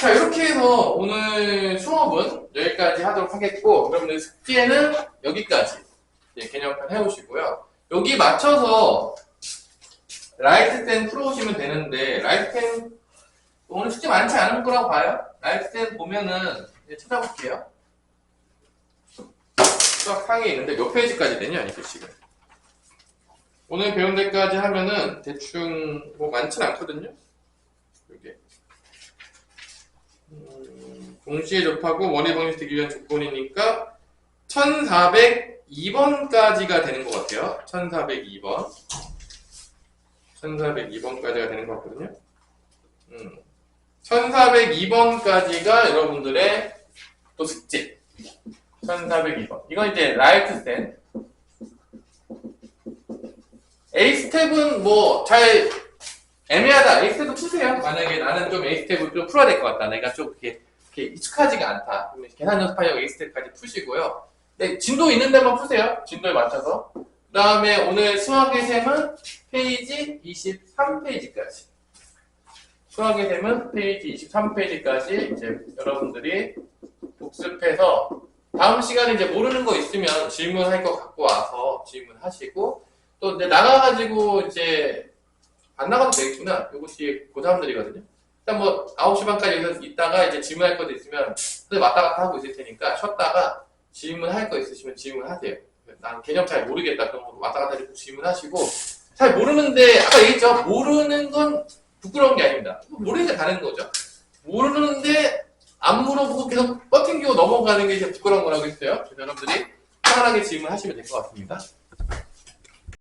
자, 이렇게 해서 오늘 수업은 여기까지 하도록 하겠고, 여러분들 숙제는 여기까지 개념판 해오시고요. 여기 맞춰서 라이트10 풀어오시면 되는데, 라이트10 오늘 숙제 많지 않은 거라고 봐요. 라이트10 보면은 찾아볼게요. 수학 상에 있는데 몇 페이지까지 되냐, 이 글씨가. 오늘 배운 데까지 하면은 대충 뭐 많진 않거든요. 이게. 동시에 접하고 원의 방정식 되기 위한 조건이니까 1402번까지가 되는 것 같아요. 1402번. 1402번까지가 되는 것 같거든요. 1402번까지가 여러분들의 또 숙제. 1402번. 이건 이제 라이트10. 에이스텝은 뭐 잘 애매하다. 에이스텝도 푸세요. 만약에 나는 좀 에이스텝을 좀 풀어야 될 것 같다. 내가 좀 이렇게 익숙하지가 않다. 그러면 계산 연습하려고 에이스텝까지 푸시고요. 네, 진도 있는 데만 푸세요. 진도에 맞춰서. 그 다음에 오늘 수학의 셈은 페이지 23페이지까지. 수학의 셈은 페이지 23페이지까지 이제 여러분들이 복습해서 다음 시간에 이제 모르는 거 있으면 질문할 거 갖고 와서 질문하시고 또 이제 나가가지고 이제 안 나가도 되겠구나. 이것이 고3들이거든요. 일단 뭐 9시 반까지 여기서 있다가 이제 질문할 것도 있으면 왔다 갔다 하고 있을 테니까 쉬었다가 질문할 거 있으시면 질문하세요. 난 개념 잘 모르겠다. 그런 거 왔다 갔다 해서 질문하시고 잘 모르는데 아까 얘기했죠. 모르는 건 부끄러운 게 아닙니다. 모르니까 다른 거죠. 모르는데 안 물어보고 계속 버팅기고 넘어가는 게 이제 부끄러운 거라고 했어요. 그래서 여러분들이 편안하게 질문하시면 될 것 같습니다.